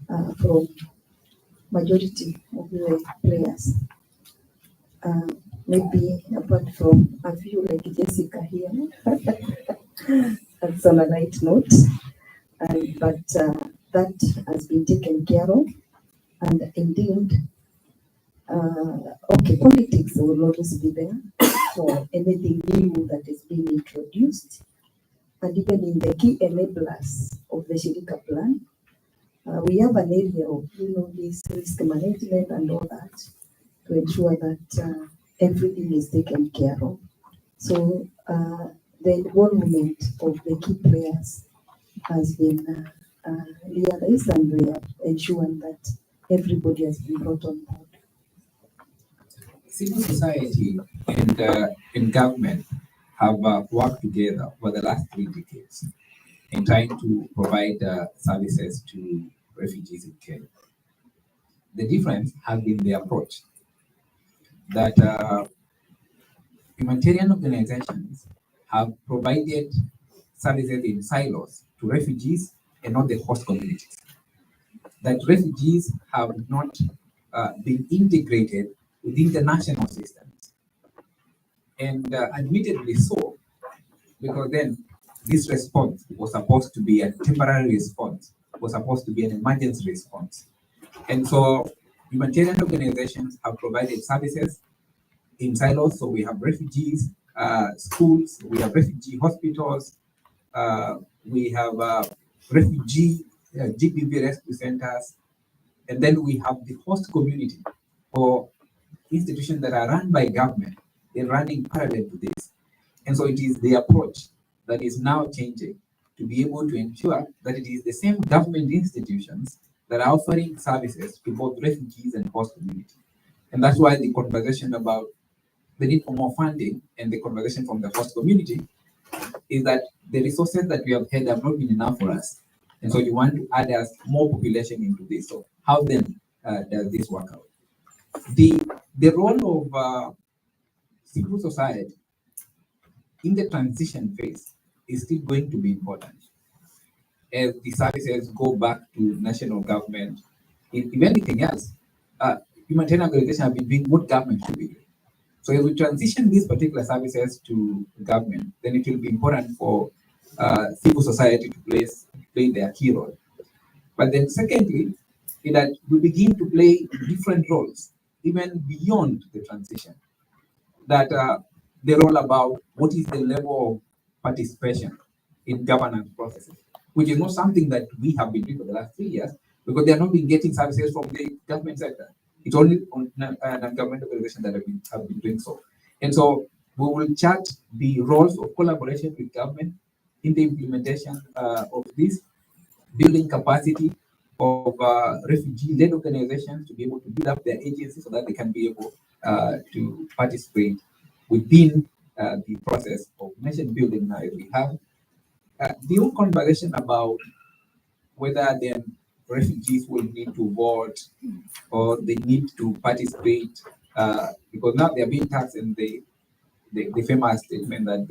from majority of the players. Maybe apart from a few like Jescah here, that's on a light note, but that has been taken care of, and indeed, okay, politics will always be there for anything new that is being introduced, and even in the key enablers of the Shirika Plan, we have an area of, this risk management and all that to ensure that everything is taken care of. So the involvement of the key players has been realized, and we have ensured that everybody has been brought on board. Civil society and government have worked together for the last 3 decades in trying to provide services to refugees in Kenya. The difference has been the approach that humanitarian organizations have provided services in silos to refugees and not the host communities. That refugees have not been integrated within the national systems. And admittedly so, because then this response was supposed to be a temporary response, was supposed to be an emergency response. And so humanitarian organizations have provided services in silos. So we have refugees schools, we have refugee hospitals, we have refugee GBV rescue centers, and then we have the host community or institutions that are run by government. They're running parallel to this. And so it is the approach that is now changing to be able to ensure that it is the same government institutions that are offering services to both refugees and host community. And that's why the conversation about the need for more funding and the conversation from the host community is that the resources that we have had have not been enough for us. And so you want to add us more population into this. So how then does this work out? The role of civil society in the transition phase is still going to be important as the services go back to national government. If anything else, humanitarian organizations have been doing what government should be doing. So as we transition these particular services to government, then it will be important for civil society to play their key role. But then secondly, is that we begin to play different roles, even beyond the transition. That the role about what is the level of participation in governance processes, which is not something that we have been doing for the last 3 years, because they are not been getting services from the government sector. It's only on non-government organizations that have been doing so. And so we will chart the roles of collaboration with government in the implementation of this, building capacity of refugee-led organizations to be able to build up their agencies so that they can be able to participate within the process of nation building now as we have. The whole conversation about whether then refugees will need to vote or they need to participate, because now they're being taxed, and the famous statement that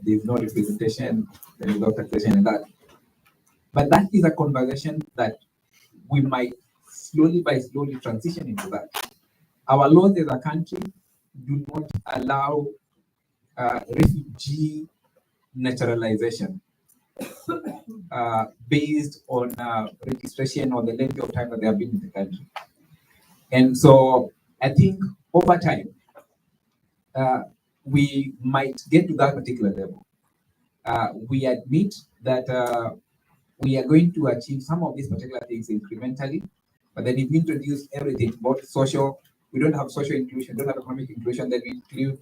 there's no representation, there is no taxation and that. But that is a conversation that we might slowly transition into that. Our laws as a country do not allow refugee naturalization based on registration or the length of time that they have been in the country. And so I think over time, we might get to that particular level. we admit that we are going to achieve some of these particular things incrementally, but then if we introduce everything, both social, we don't have social inclusion, don't have economic inclusion, then we include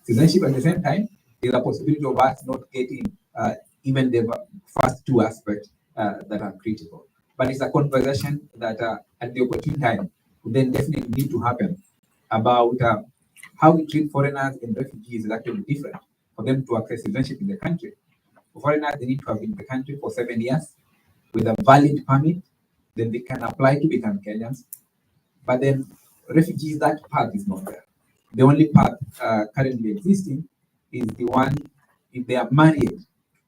citizenship at the same time, there's a possibility of us not getting even the first two aspects that are critical. But it's a conversation that at the opportune time would then definitely need to happen about how we treat foreigners and refugees is actually different for them to access citizenship in the country. For foreigners, they need to have been in the country for 7 years with a valid permit, then they can apply to become Kenyans. But then refugees, that path is not there. The only path currently existing is the one, if they are married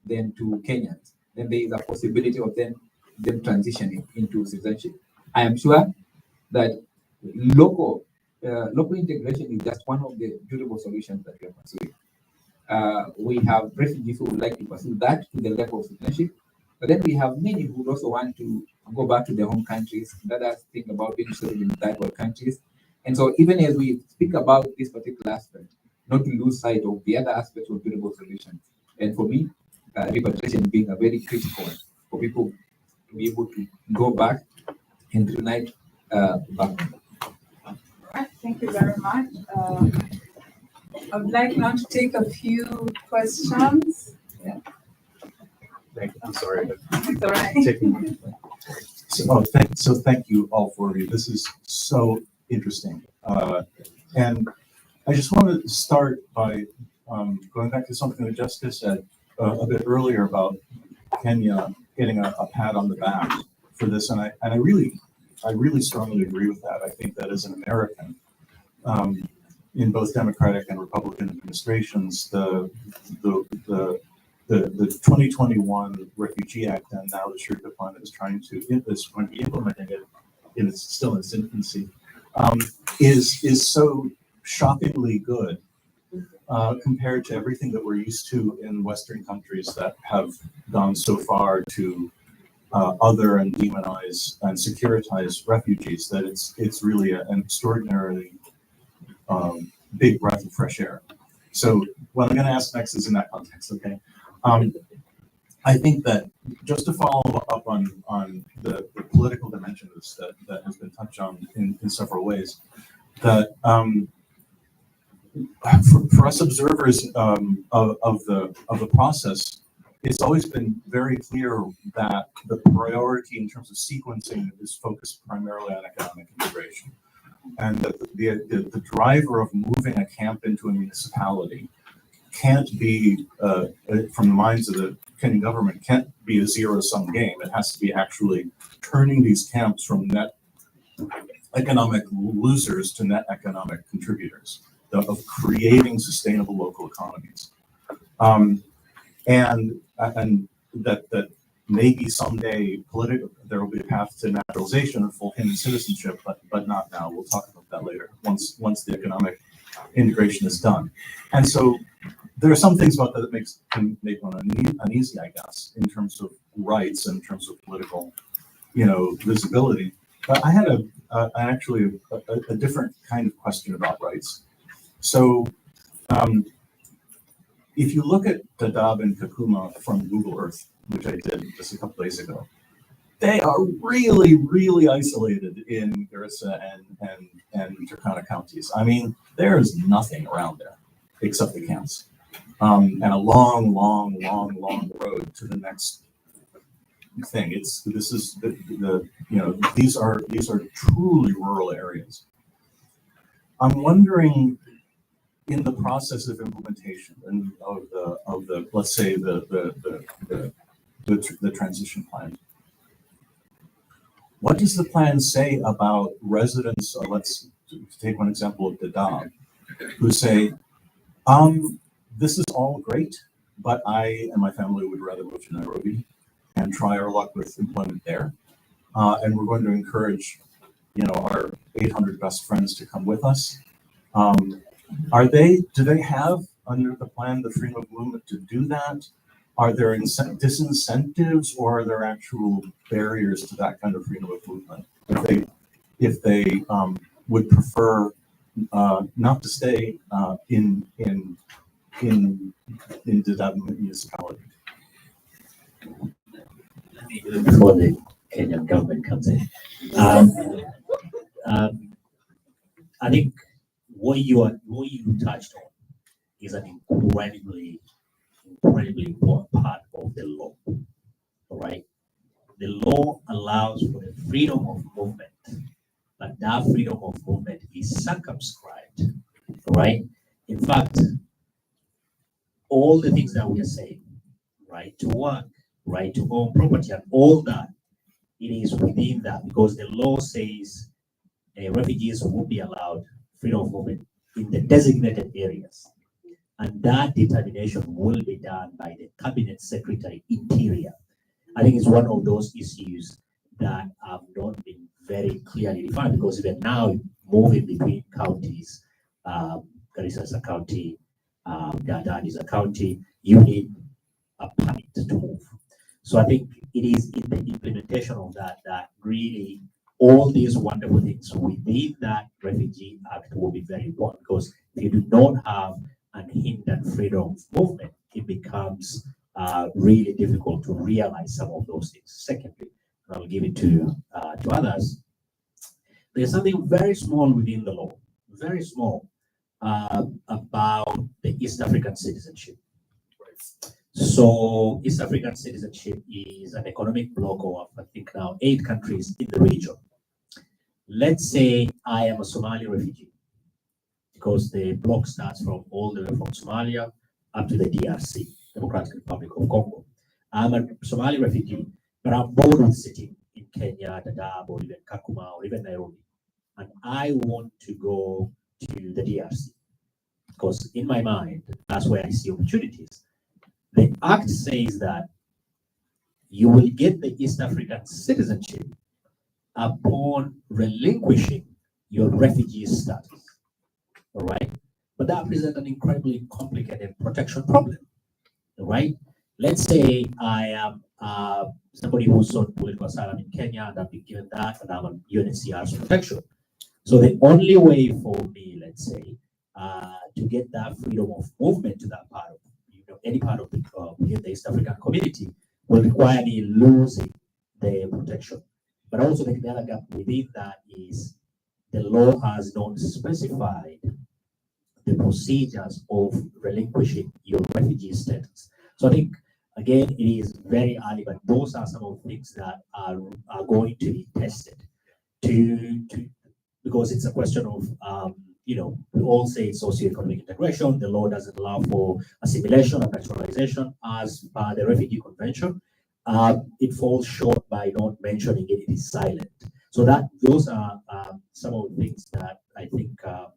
then to Kenyans, then there is a possibility of them transitioning into citizenship. I am sure that local integration is just one of the durable solutions that we are pursuing. We have refugees who would like to pursue that to the level of citizenship, but then we have many who also want to go back to their home countries. Others think about being settled in third world countries. And so even as we speak about this particular aspect, not to lose sight of the other aspects of durable solutions. And for me, repatriation being a very critical one for people to be able to go back and reunite back home. All right, thank you very much. I would like now to take a few questions. Yeah. Thank you. I'm sorry. It's all right. Thank you all four of you. This is so interesting. And I just want to start by going back to something that Jescah said a bit earlier about Kenya getting a pat on the back for this. And I really strongly agree with that. I think that as an American, in both Democratic and Republican administrations, the 2021 Refugee Act and now the Schedit Plan is going to be implementing it, and it's still in its infancy, is so shockingly good compared to everything that we're used to in Western countries that have gone so far to other and demonize and securitize refugees, that it's really an extraordinarily big breath of fresh air. So what I'm going to ask next is in that context, okay? I think that just to follow up on the political dimension of this that has been touched on in several ways, that for us observers of the process, it's always been very clear that the priority in terms of sequencing is focused primarily on economic integration. And that the driver of moving a camp into a municipality can't be, from the minds of the Kenyan government, can't be a zero-sum game. It has to be actually turning these camps from net economic losers to net economic contributors, of creating sustainable local economies. And that maybe someday there will be a path to naturalization and full Kenyan citizenship, but not now. We'll talk about that later, once the economic integration is done. And so there are some things about that can make one uneasy, I guess, in terms of rights and in terms of political, visibility. But I had actually a different kind of question about rights. So if you look at Dadaab and Kakuma from Google Earth, which I did just a couple days ago, they are really, really isolated in Garissa and Turkana counties. I mean, there is nothing around there except the camps, and a long road to the next thing. These are truly rural areas. I'm wondering, in the process of implementation and of the let's say the transition plan, what does the plan say about residents? Let's take one example of Dadaab, who say, this is all great, but I and my family would rather move to Nairobi and try our luck with employment there. And we're going to encourage, our 800 best friends to come with us. Do they have under the plan the freedom of movement to do that? Are there disincentives, or are there actual barriers to that kind of freedom of movement? If they would prefer not to stay in in Dadaab municipality? Before the Kenyan government comes in. I think what you touched on is an incredibly important part of the law, right? The law allows for the freedom of movement, but that freedom of movement is circumscribed, right? In fact, all the things that we are saying, right to work, right to own property, and all that, it is within that because the law says refugees will be allowed freedom of movement in the designated areas. And that determination will be done by the Cabinet Secretary Interior. I think it's one of those issues that have not been very clearly defined because even now moving between counties, Garissa is a county, Dadaab is a county, you need a permit to move. So I think it is in the implementation of that that really all these wonderful things within that Refugee Act will be very important because if you do not have unhindered freedom of movement, it becomes really difficult to realize some of those things. Secondly, and I'll give it to others, there's something very small within the law, very small, about the East African citizenship. So East African citizenship is an economic bloc of, I think now, 8 countries in the region. Let's say I am a Somali refugee, because the bloc starts from all the way from Somalia up to the DRC, Democratic Republic of Congo. I'm a Somali refugee, but I'm bored with sitting in Kenya, Dadaab, or even Kakuma, or even Nairobi. And I want to go to the DRC, because in my mind, that's where I see opportunities. The Act says that you will get the East African citizenship upon relinquishing your refugee status, all right? But that presents an incredibly complicated protection problem, all right? Let's say I am somebody who sought political asylum in Kenya and I've been given that and I'm on UNHCR's protection. So the only way for me, let's say, to get that freedom of movement to that part of, any part of within the East African community will require me losing the protection. But also the other gap within that is the law has not specified the procedures of relinquishing your refugee status. So I think, again, it is very early, but those are some of the things that are going to be tested because it's a question of, we all say socioeconomic integration. The law doesn't allow for assimilation and naturalization as per the Refugee Convention. It falls short by not mentioning it. It is silent. So those are some of the things that I think are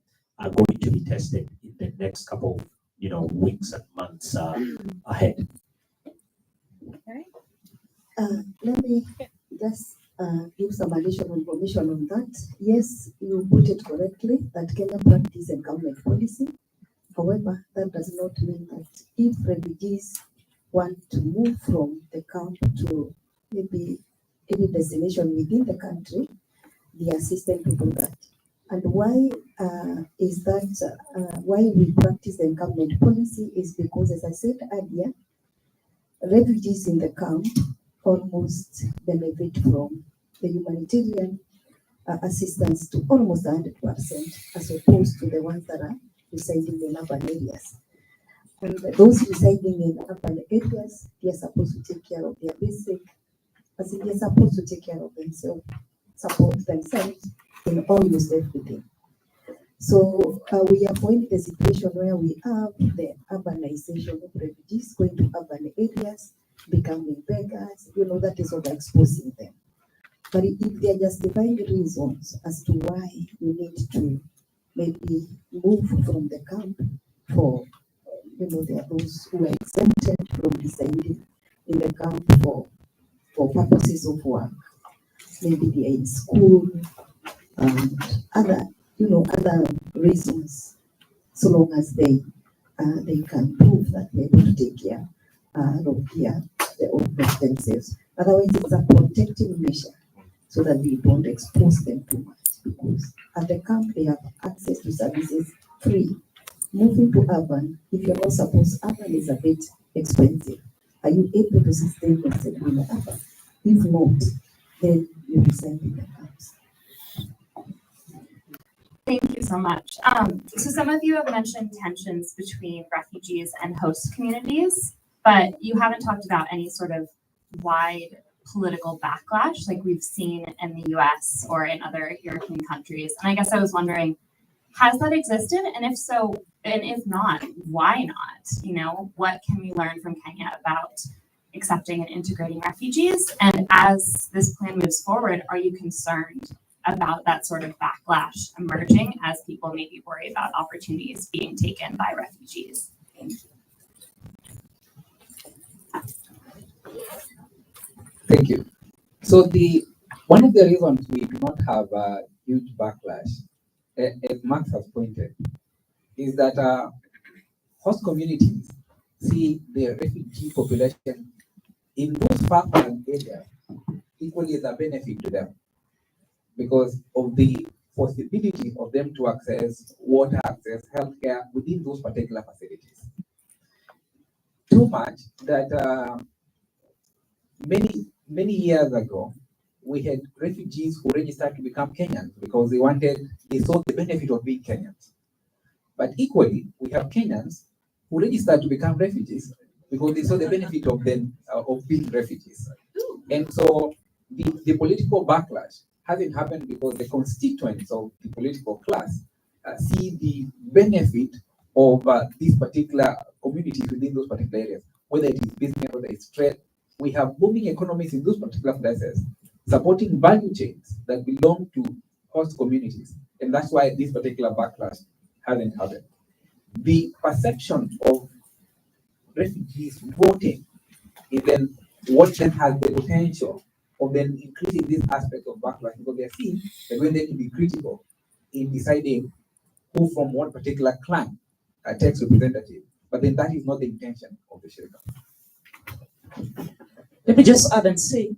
going to be tested in the next couple of weeks and months ahead. Let me just give some additional information on that. Yes, you put it correctly that Kenya practice and government policy. However, that does not mean that if refugees want to move from the camp to maybe any destination within the country, the assistance to do that. And why is that? Why we practice the government policy is because, as I said earlier, refugees in the camp almost benefit from the humanitarian assistance to almost 100%, as opposed to the ones that are residing in urban areas. And those residing in urban areas, they are supposed to take care of their basic, as in they are supposed to take care of themselves, support themselves in almost everything. So we avoid the situation where we have the urbanization of refugees going to urban areas, becoming beggars, that is overexposing them. But if there are justifying reasons as to why you need to maybe move from the camp for, there are those who are exempted from residing in the camp for purposes of work. Maybe they are in school and other reasons, so long as they can prove that they're able to take care of themselves. Otherwise, it's a protective measure so that we don't expose them too much, because at the camp they have access to services free. moving to urban, if you're not supposed, urban is a bit expensive. Are you able to sustain yourself in the urban? If not, then you reside in the house. Thank you so much. So some of you have mentioned tensions between refugees and host communities, but you haven't talked about any sort of wide political backlash like we've seen in the US or in other European countries. And I guess I was wondering, has that existed? And if so, and if not, why not? You know, what can we learn from Kenya about accepting and integrating refugees? And as this plan moves forward, are you concerned about that sort of backlash emerging as people maybe worry about opportunities being taken by refugees? Thank you. Thank you. So one of the reasons we do not have a huge backlash, as Max has pointed, is that host communities see the refugee population in those far-flung areas equally as a benefit to them because of the possibility of them to access water, access healthcare within those particular facilities. Too much that many years ago, we had refugees who registered to become Kenyans because they saw the benefit of being Kenyans. But equally, we have Kenyans who registered to become refugees because they saw the benefit of being refugees. And so the political backlash hasn't happened because the constituents of the political class see the benefit of these particular communities within those particular areas, whether it is business, whether it's trade. We have booming economies in those particular places, supporting value chains that belong to host communities. And that's why this particular backlash hasn't happened. The perception of refugees voting is then what then has the potential of then increasing this aspect of backlash because they're seeing that when they can be critical in deciding who from what particular clan takes representative. But then that is not the intention of the Schedit. Let me just add and say,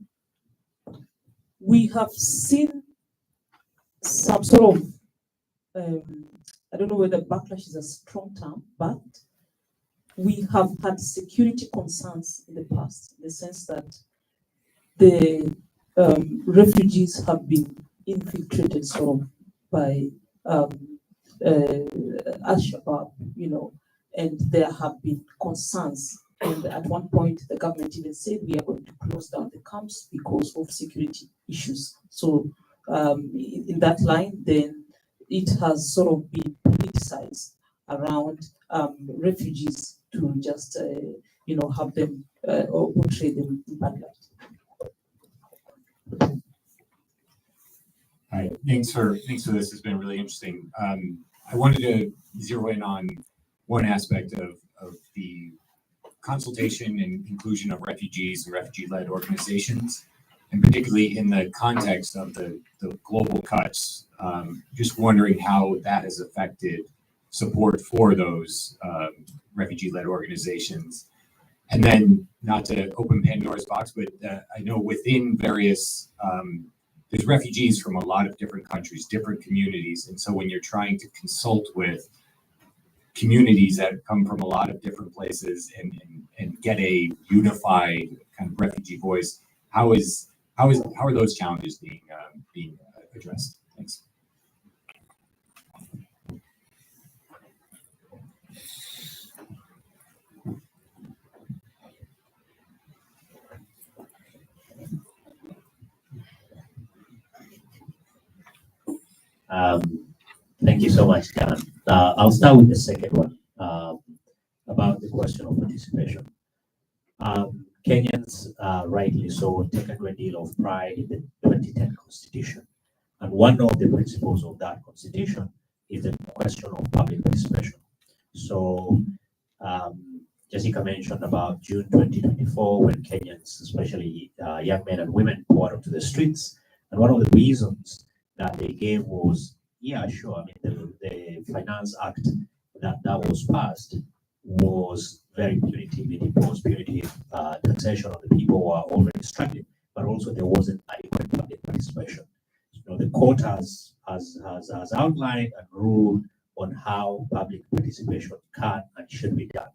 we have seen some sort of, I don't know whether backlash is a strong term, but we have had security concerns in the past, in the sense that the refugees have been infiltrated sort of by Al-Shabaab, you know, and there have been concerns. And at one point, the government even said we are going to close down the camps because of security issues. So in that line, then it has sort of been politicized around refugees to just, you know, have them or portray them in bad light. Hi, thanks for this. It's been really interesting. I wanted to zero in on one aspect of the consultation and inclusion of refugees and refugee-led organizations, and particularly in the context of the global cuts. Just wondering how that has affected support for those refugee-led organizations. And then, not to open Pandora's box, but I know within various there's refugees from a lot of different countries, different communities. And so when you're trying to consult with communities that come from a lot of different places and get a unified kind of refugee voice, how are those challenges being addressed? Thanks. Thank you so much, Karen. I'll start with the second one about the question of participation. Kenyans, rightly so, take a great deal of pride in the 2010 Constitution. And one of the principles of that Constitution is the question of public participation. So Jescah mentioned about June 2024 when Kenyans, especially young men and women, poured onto the streets. And one of the reasons that they gave was, yeah, sure, I mean, the Finance Act that was passed was very punitive. It imposed punitive taxation on the people who are already struggling, but also there wasn't adequate public participation. You know, the court has outlined and ruled on how public participation can and should be done.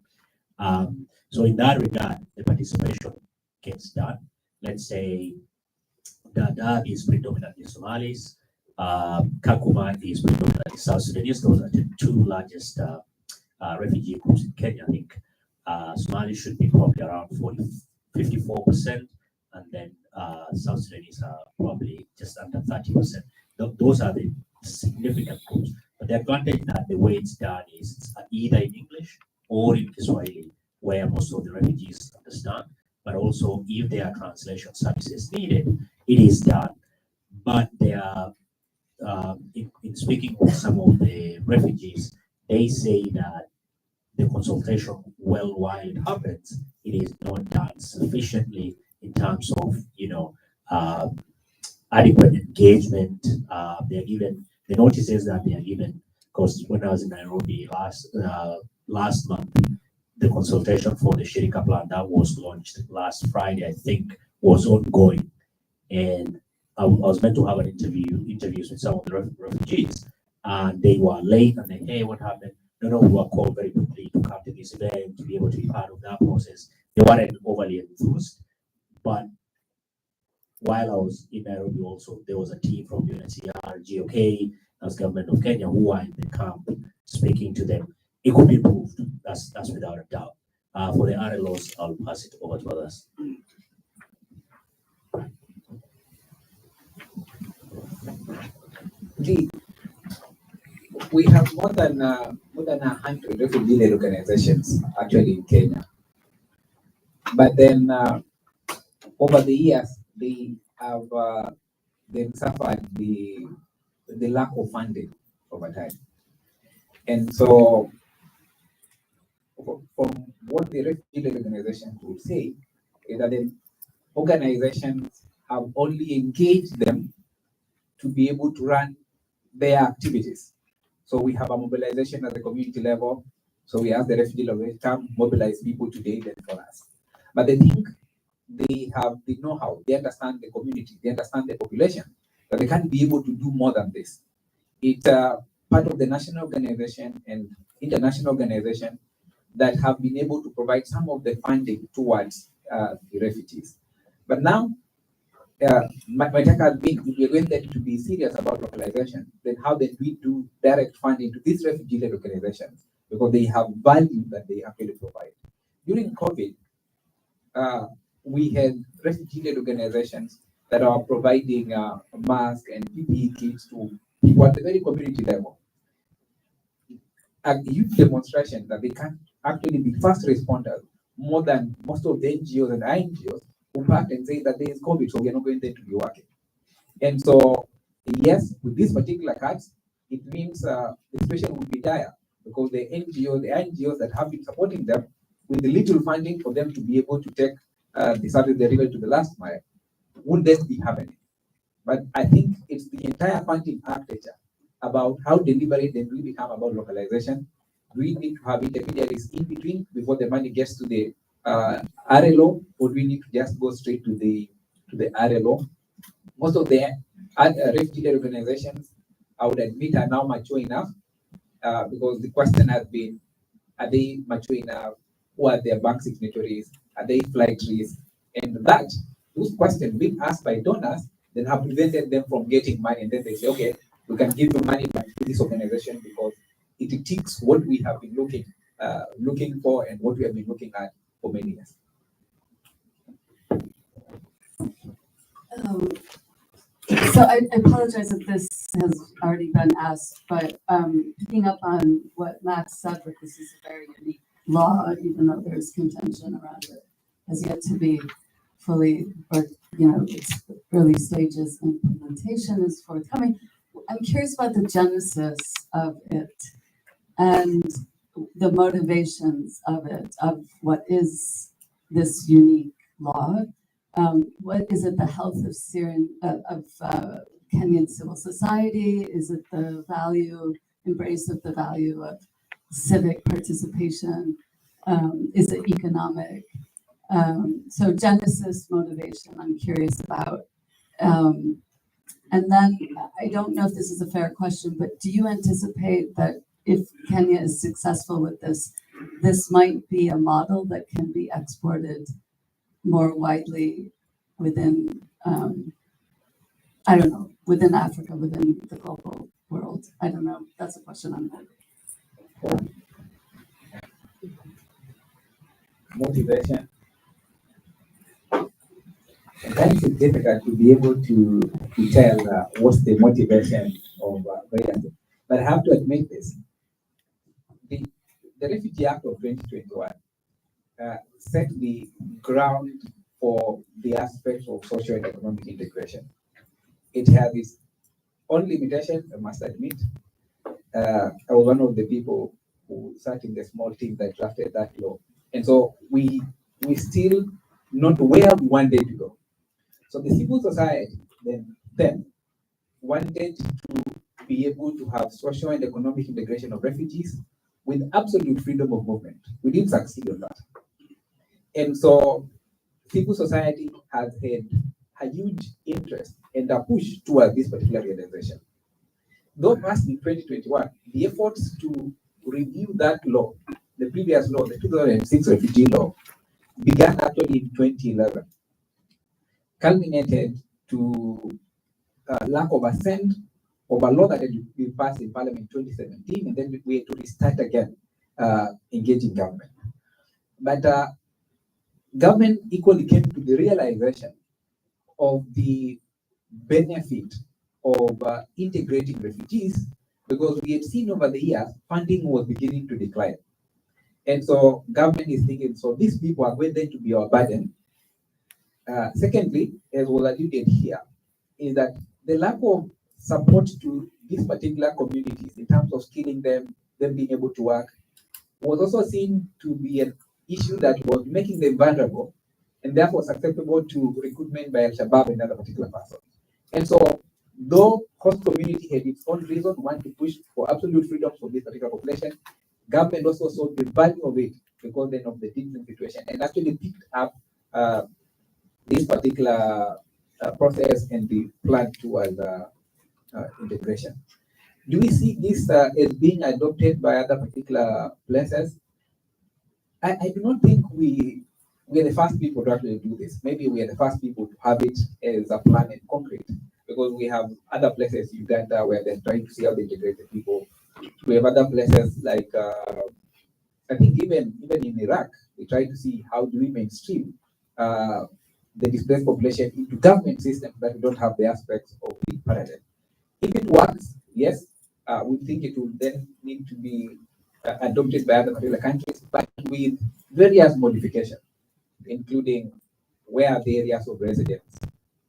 So in that regard, the participation gets done. Let's say Dadaab is predominantly Somalis, Kakuma is predominantly South Sudanese. Those are the two largest refugee groups in Kenya. I think Somalis should be probably around 54%, and then South Sudanese are probably just under 30%. Those are the significant groups. But the advantage that the way it's done is it's either in English or in Kiswahili, where most of the refugees understand. But also, if there are translation services needed, it is done. But there are, in speaking with some of the refugees, they say that the consultation, well, while it happens, it is not done sufficiently in terms of, adequate engagement. They are given the notices that they are given. Because when I was in Nairobi last month, the consultation for the Shirika plan that was launched last Friday, I think, was ongoing, and I was meant to have an interviews with some of the refugees, and they were late. And then, hey, what happened? No, we were called very quickly to come to this event to be able to be part of that process. They weren't overly enthused, but while I was in Nairobi, also there was a team from UNHCR, GOK, as government of Kenya, who are in the camp speaking to them. It could be improved. That's without a doubt. For the RLOs, I'll pass it over to others. We have more than 100 refugee organizations actually in Kenya, but then over the years they have then suffered the lack of funding over time, and so from what the refugee organizations would say is that the organizations have only engaged them to be able to run their activities. So we have a mobilization at the community level. So we ask the refugee organization to mobilize people today then for us. But they think they have the know-how, they understand the community, they understand the population, but they can't be able to do more than this. It's part of the national organization and international organization that have been able to provide some of the funding towards the refugees. But now, my take has been, if we're going then to be serious about localization, then how then we do direct funding to these refugee-led organizations, because they have value that they actually provide. During COVID, we had refugee-led organizations that are providing masks and PPE kits to people at the very community level. A huge demonstration that they can actually be fast responders more than most of the NGOs and INGOs who packed and say that there is COVID, so we are not going there to be working. And so, yes, with these particular cuts, it means the situation will be dire, because the NGOs, the INGOs that have been supporting them with the little funding for them to be able to take the service delivery to the last mile, would then be happening. But I think it's the entire funding architecture about how delivery then will become about localization. We need to have intermediaries in between before the money gets to the RLO, or we need to just go straight to the RLO. Most of the refugee organizations, I would admit, are now mature enough, because the question has been, are they mature enough? Who are their bank signatories? Are they flight risks? And those questions being asked by donors then have prevented them from getting money. And then they say, okay, we can give you money to this organization because it ticks what we have been looking for and what we have been looking at for many years. So I apologize if this has already been asked, but picking up on what Max said, that this is a very unique law, even though there's contention around it, has yet to be fully, or its early stages implementation is forthcoming. I'm curious about the genesis of it and the motivations of it, of what is this unique law. What is it? The health of Kenyan civil society? Is it the embrace of the value of civic participation? Is it economic? So genesis, motivation, I'm curious about. And then I don't know if this is a fair question, but do you anticipate that if Kenya is successful with this, this might be a model that can be exported more widely within, I don't know, within Africa, within the global world. I don't know. That's a question I'm having. Motivation. Sometimes it's difficult to be able to tell what's the motivation of various. But I have to admit this. The Refugee Act of 2021 set the ground for the aspects of social and economic integration. It has its own limitations, I must admit. I was one of the people who sat in the small team that drafted that law. And so we still not where we wanted to go. So the civil society then wanted to be able to have social and economic integration of refugees with absolute freedom of movement. We didn't succeed on that. And so civil society has had a huge interest and a push towards this particular realization. Though passed in 2021, the efforts to review that law, the previous law, the 2006 refugee law, began actually in 2011, culminated to lack of assent of a law that had been passed in Parliament in 2017, and then we had to restart again engaging government. But government equally came to the realization of the benefit of integrating refugees, because we had seen over the years funding was beginning to decline. And so government is thinking, so these people are going to be our burden. Secondly, as was alluded here, is that the lack of support to these particular communities in terms of skilling them being able to work, was also seen to be an issue that was making them vulnerable and therefore susceptible to recruitment by Al-Shabaab and other particular persons. And so, though host community had its own reason, one to push for absolute freedom for this particular population, government also saw the value of it because then of the different situation and actually picked up this particular process and the plan towards integration. Do we see this as being adopted by other particular places? I do not think we are the first people to actually do this. Maybe we are the first people to have it as a plan in concrete, because we have other places, Uganda, where they're trying to see how they integrate the people. We have other places like, I think even in Iraq, we try to see how do we mainstream the displaced population into government systems that don't have the aspects of the parallel. If it works, yes, we think it will then need to be adopted by other particular countries, but with various modifications, including where are the areas of residence,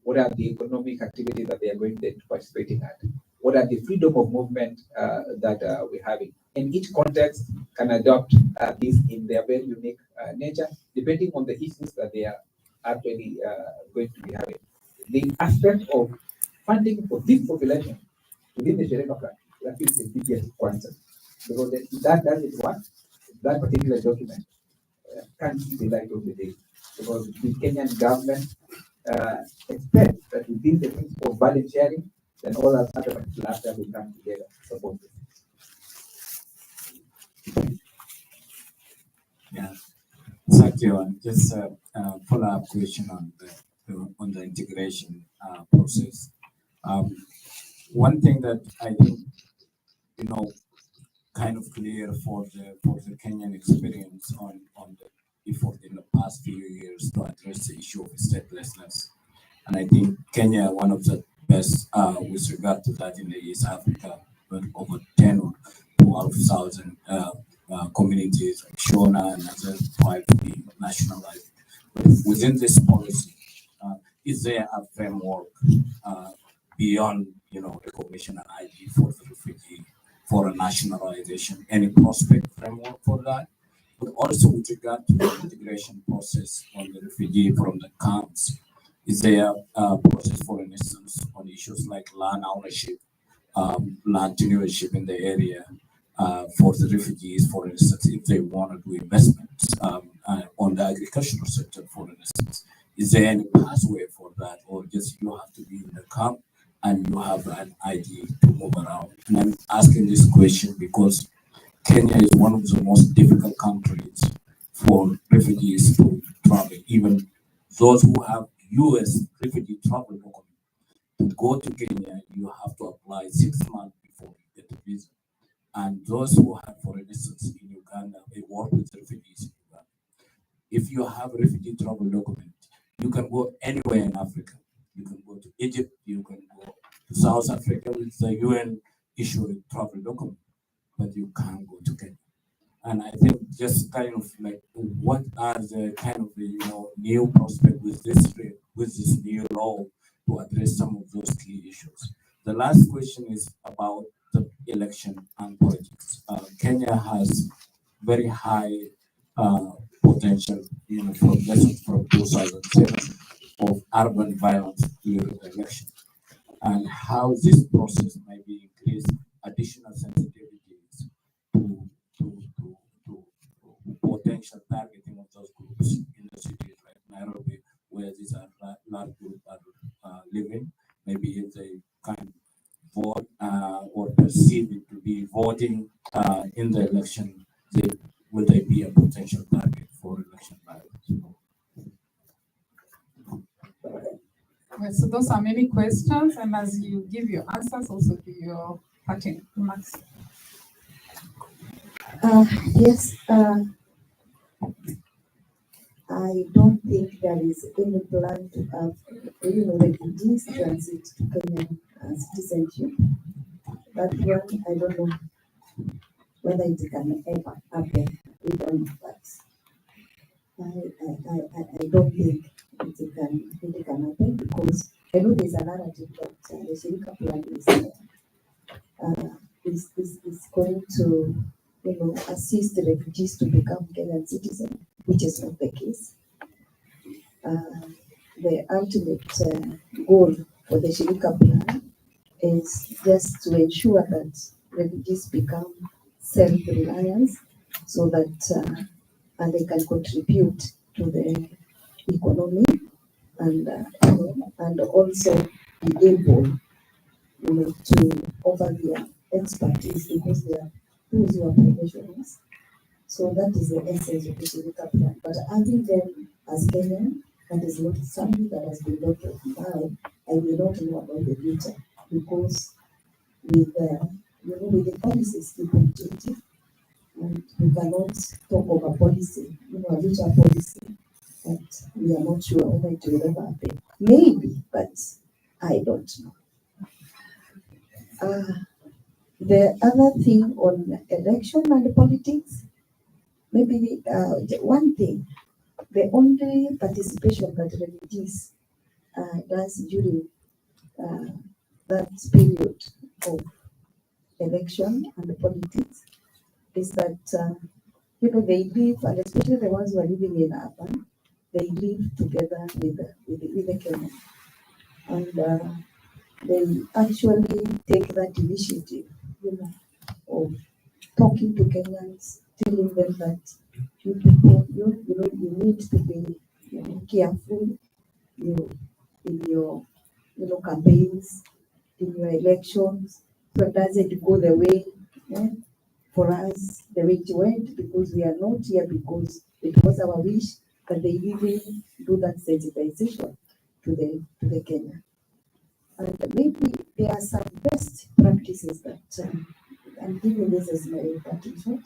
what are the economic activities that they are going to participating at, what are the freedom of movement that we're having. And each context can adopt this in their very unique nature, depending on the issues that they are actually going to be having. The aspect of funding for this population within the Shereka plan, that is the biggest concern, because that doesn't work. That particular document can't see the light of the day, because the Kenyan government expects that within the principle of value sharing, then all our other particular actors will come together to support this. Yeah, thank you. Just a follow-up question on the integration process. One thing that I think, kind of clear for the Kenyan experience on the effort in the past few years to address the issue of statelessness, and I think Kenya, one of the best with regard to that in the East Africa, but over 10 or 12,000 communities like Shona and other privately nationalized. But within this policy, is there a framework beyond, recognition and ID for the refugee, for a nationalization, any prospect framework for that? But also with regard to the integration process on the refugee from the camps, is there a process, for instance, on issues like land ownership, land ownership in the area for the refugees, for instance, if they want to do investments on the agricultural sector, for instance? Is there any pathway for that, or just you have to be in the camp and you have an ID to move around? And I'm asking this question because Kenya is one of the most difficult countries for refugees to travel. Even those who have US refugee travel document, to go to Kenya, you have to apply 6 months before you get a visa. And those who have, for instance, in Uganda, they work with refugees in Uganda. If you have a refugee travel document, you can go anywhere in Africa. You can go to Egypt, you can go to South Africa with the UN issued travel document, but you can't go to Kenya. And I think just kind of like, what are the kind of new prospect with this new law to address some of those key issues? The last question is about the election and politics. Kenya has very high potential, from lessons from 2007 of urban violence during the election, and how this process might be increased additional sensitivities to potential targeting of those groups in the cities like Nairobi, where these are large groups are living. Maybe if they can vote or perceive it to be voting in the election, will they be a potential target for election violence? Well, so those are many questions, and as you give your answers, also give your parting remarks. Yes, I don't think there is any plan to have, refugees transit to Kenyan citizenship. That one, I don't know whether it can ever happen. We don't know, but I don't think it can happen, because I know there's a narrative that the Shirika plan is going to assist the refugees to become Kenyan citizens, which is not the case. The ultimate goal for the Shirika plan is just to ensure that refugees become self-reliant, so that and they can contribute to the economy, and also be able to offer their expertise, because they are those who are professionals. So that is the essence of the Shirika plan. But having them as Kenyan, that is not something that has been done now. I will not know about the future, because with the policies keep on changing, and we cannot talk of a policy, a future policy that we are not sure whether it will ever happen. Maybe, but I don't know. The other thing on election and politics, maybe one thing, the only participation that refugees does during that period of election and politics is that they live, and especially the ones who are living in urban, they live together with the Kenyan, and they actually take that initiative, of talking to Kenyans, telling them that you people, you need to be careful, in your campaigns, in your elections, so it doesn't go the way for us the way it went, because we are not here because it was our wish, but they even do that sensitization to the Kenya. And maybe there are some best practices that I'm giving this as my parting shot,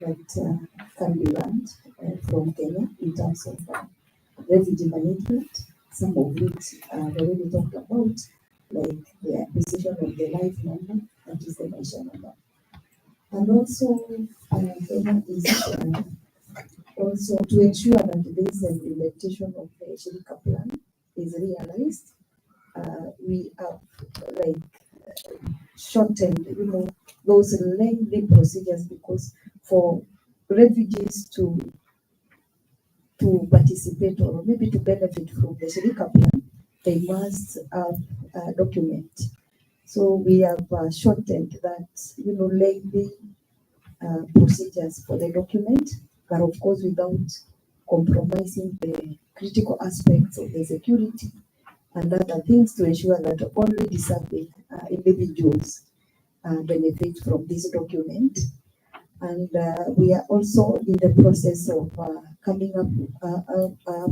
that can be learned from Kenya in terms of refugee management, some of which I've already talked about, like the acquisition of the life number, that is the Maisha number. And also, Kenya is also to ensure that this implementation of the Shirika plan is realized. We have shortened, those lengthy procedures, because for refugees to participate or maybe to benefit from the Shirika plan, they must have a document. So we have shortened that, lengthy procedures for the document, but of course without compromising the critical aspects of the security and other things, to ensure that only deserving individuals benefit from this document. And we are also in the process of coming up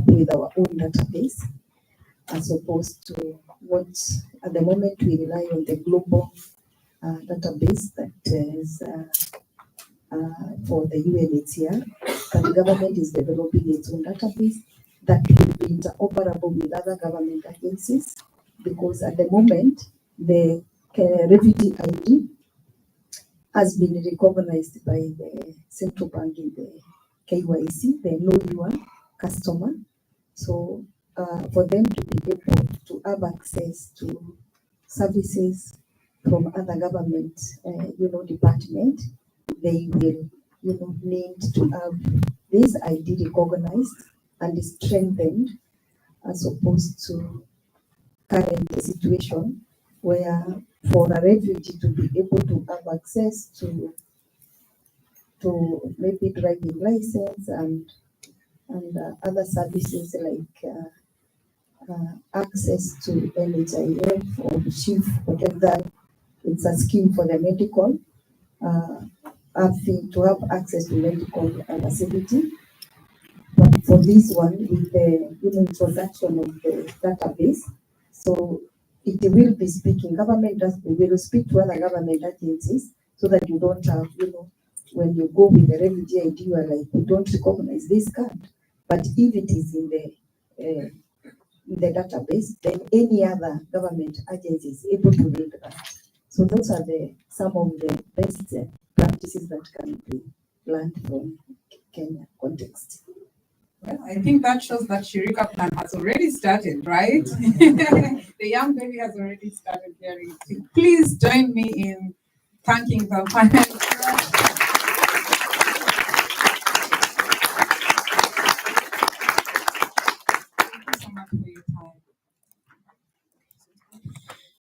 with our own database, as opposed to what at the moment we rely on the global database that is for the UNHCR. But the government is developing its own database that will be interoperable with other government agencies, because at the moment the refugee ID has been recognized by the central bank in the KYC, they know you are customer. So for them to be able to have access to services from other government, department, they will, need to have this ID recognized and strengthened, as opposed to current situation where for a refugee to be able to have access to maybe driving license and other services like access to NHIF or SHIF, whatever, it's a scheme for the medical, to have access to medical facility. But for this one, with the introduction of the database, so it will be speaking, we will speak to other government agencies, so that you don't have, when you go with the refugee ID, you are like, we don't recognize this card. But if it is in the database, then any other government agency is able to read that. So those are some of the best practices that can be learned from Kenya context. Well, I think that shows that Shirika plan has already started, right? The young baby has already started hearing. Please join me in thanking the panel.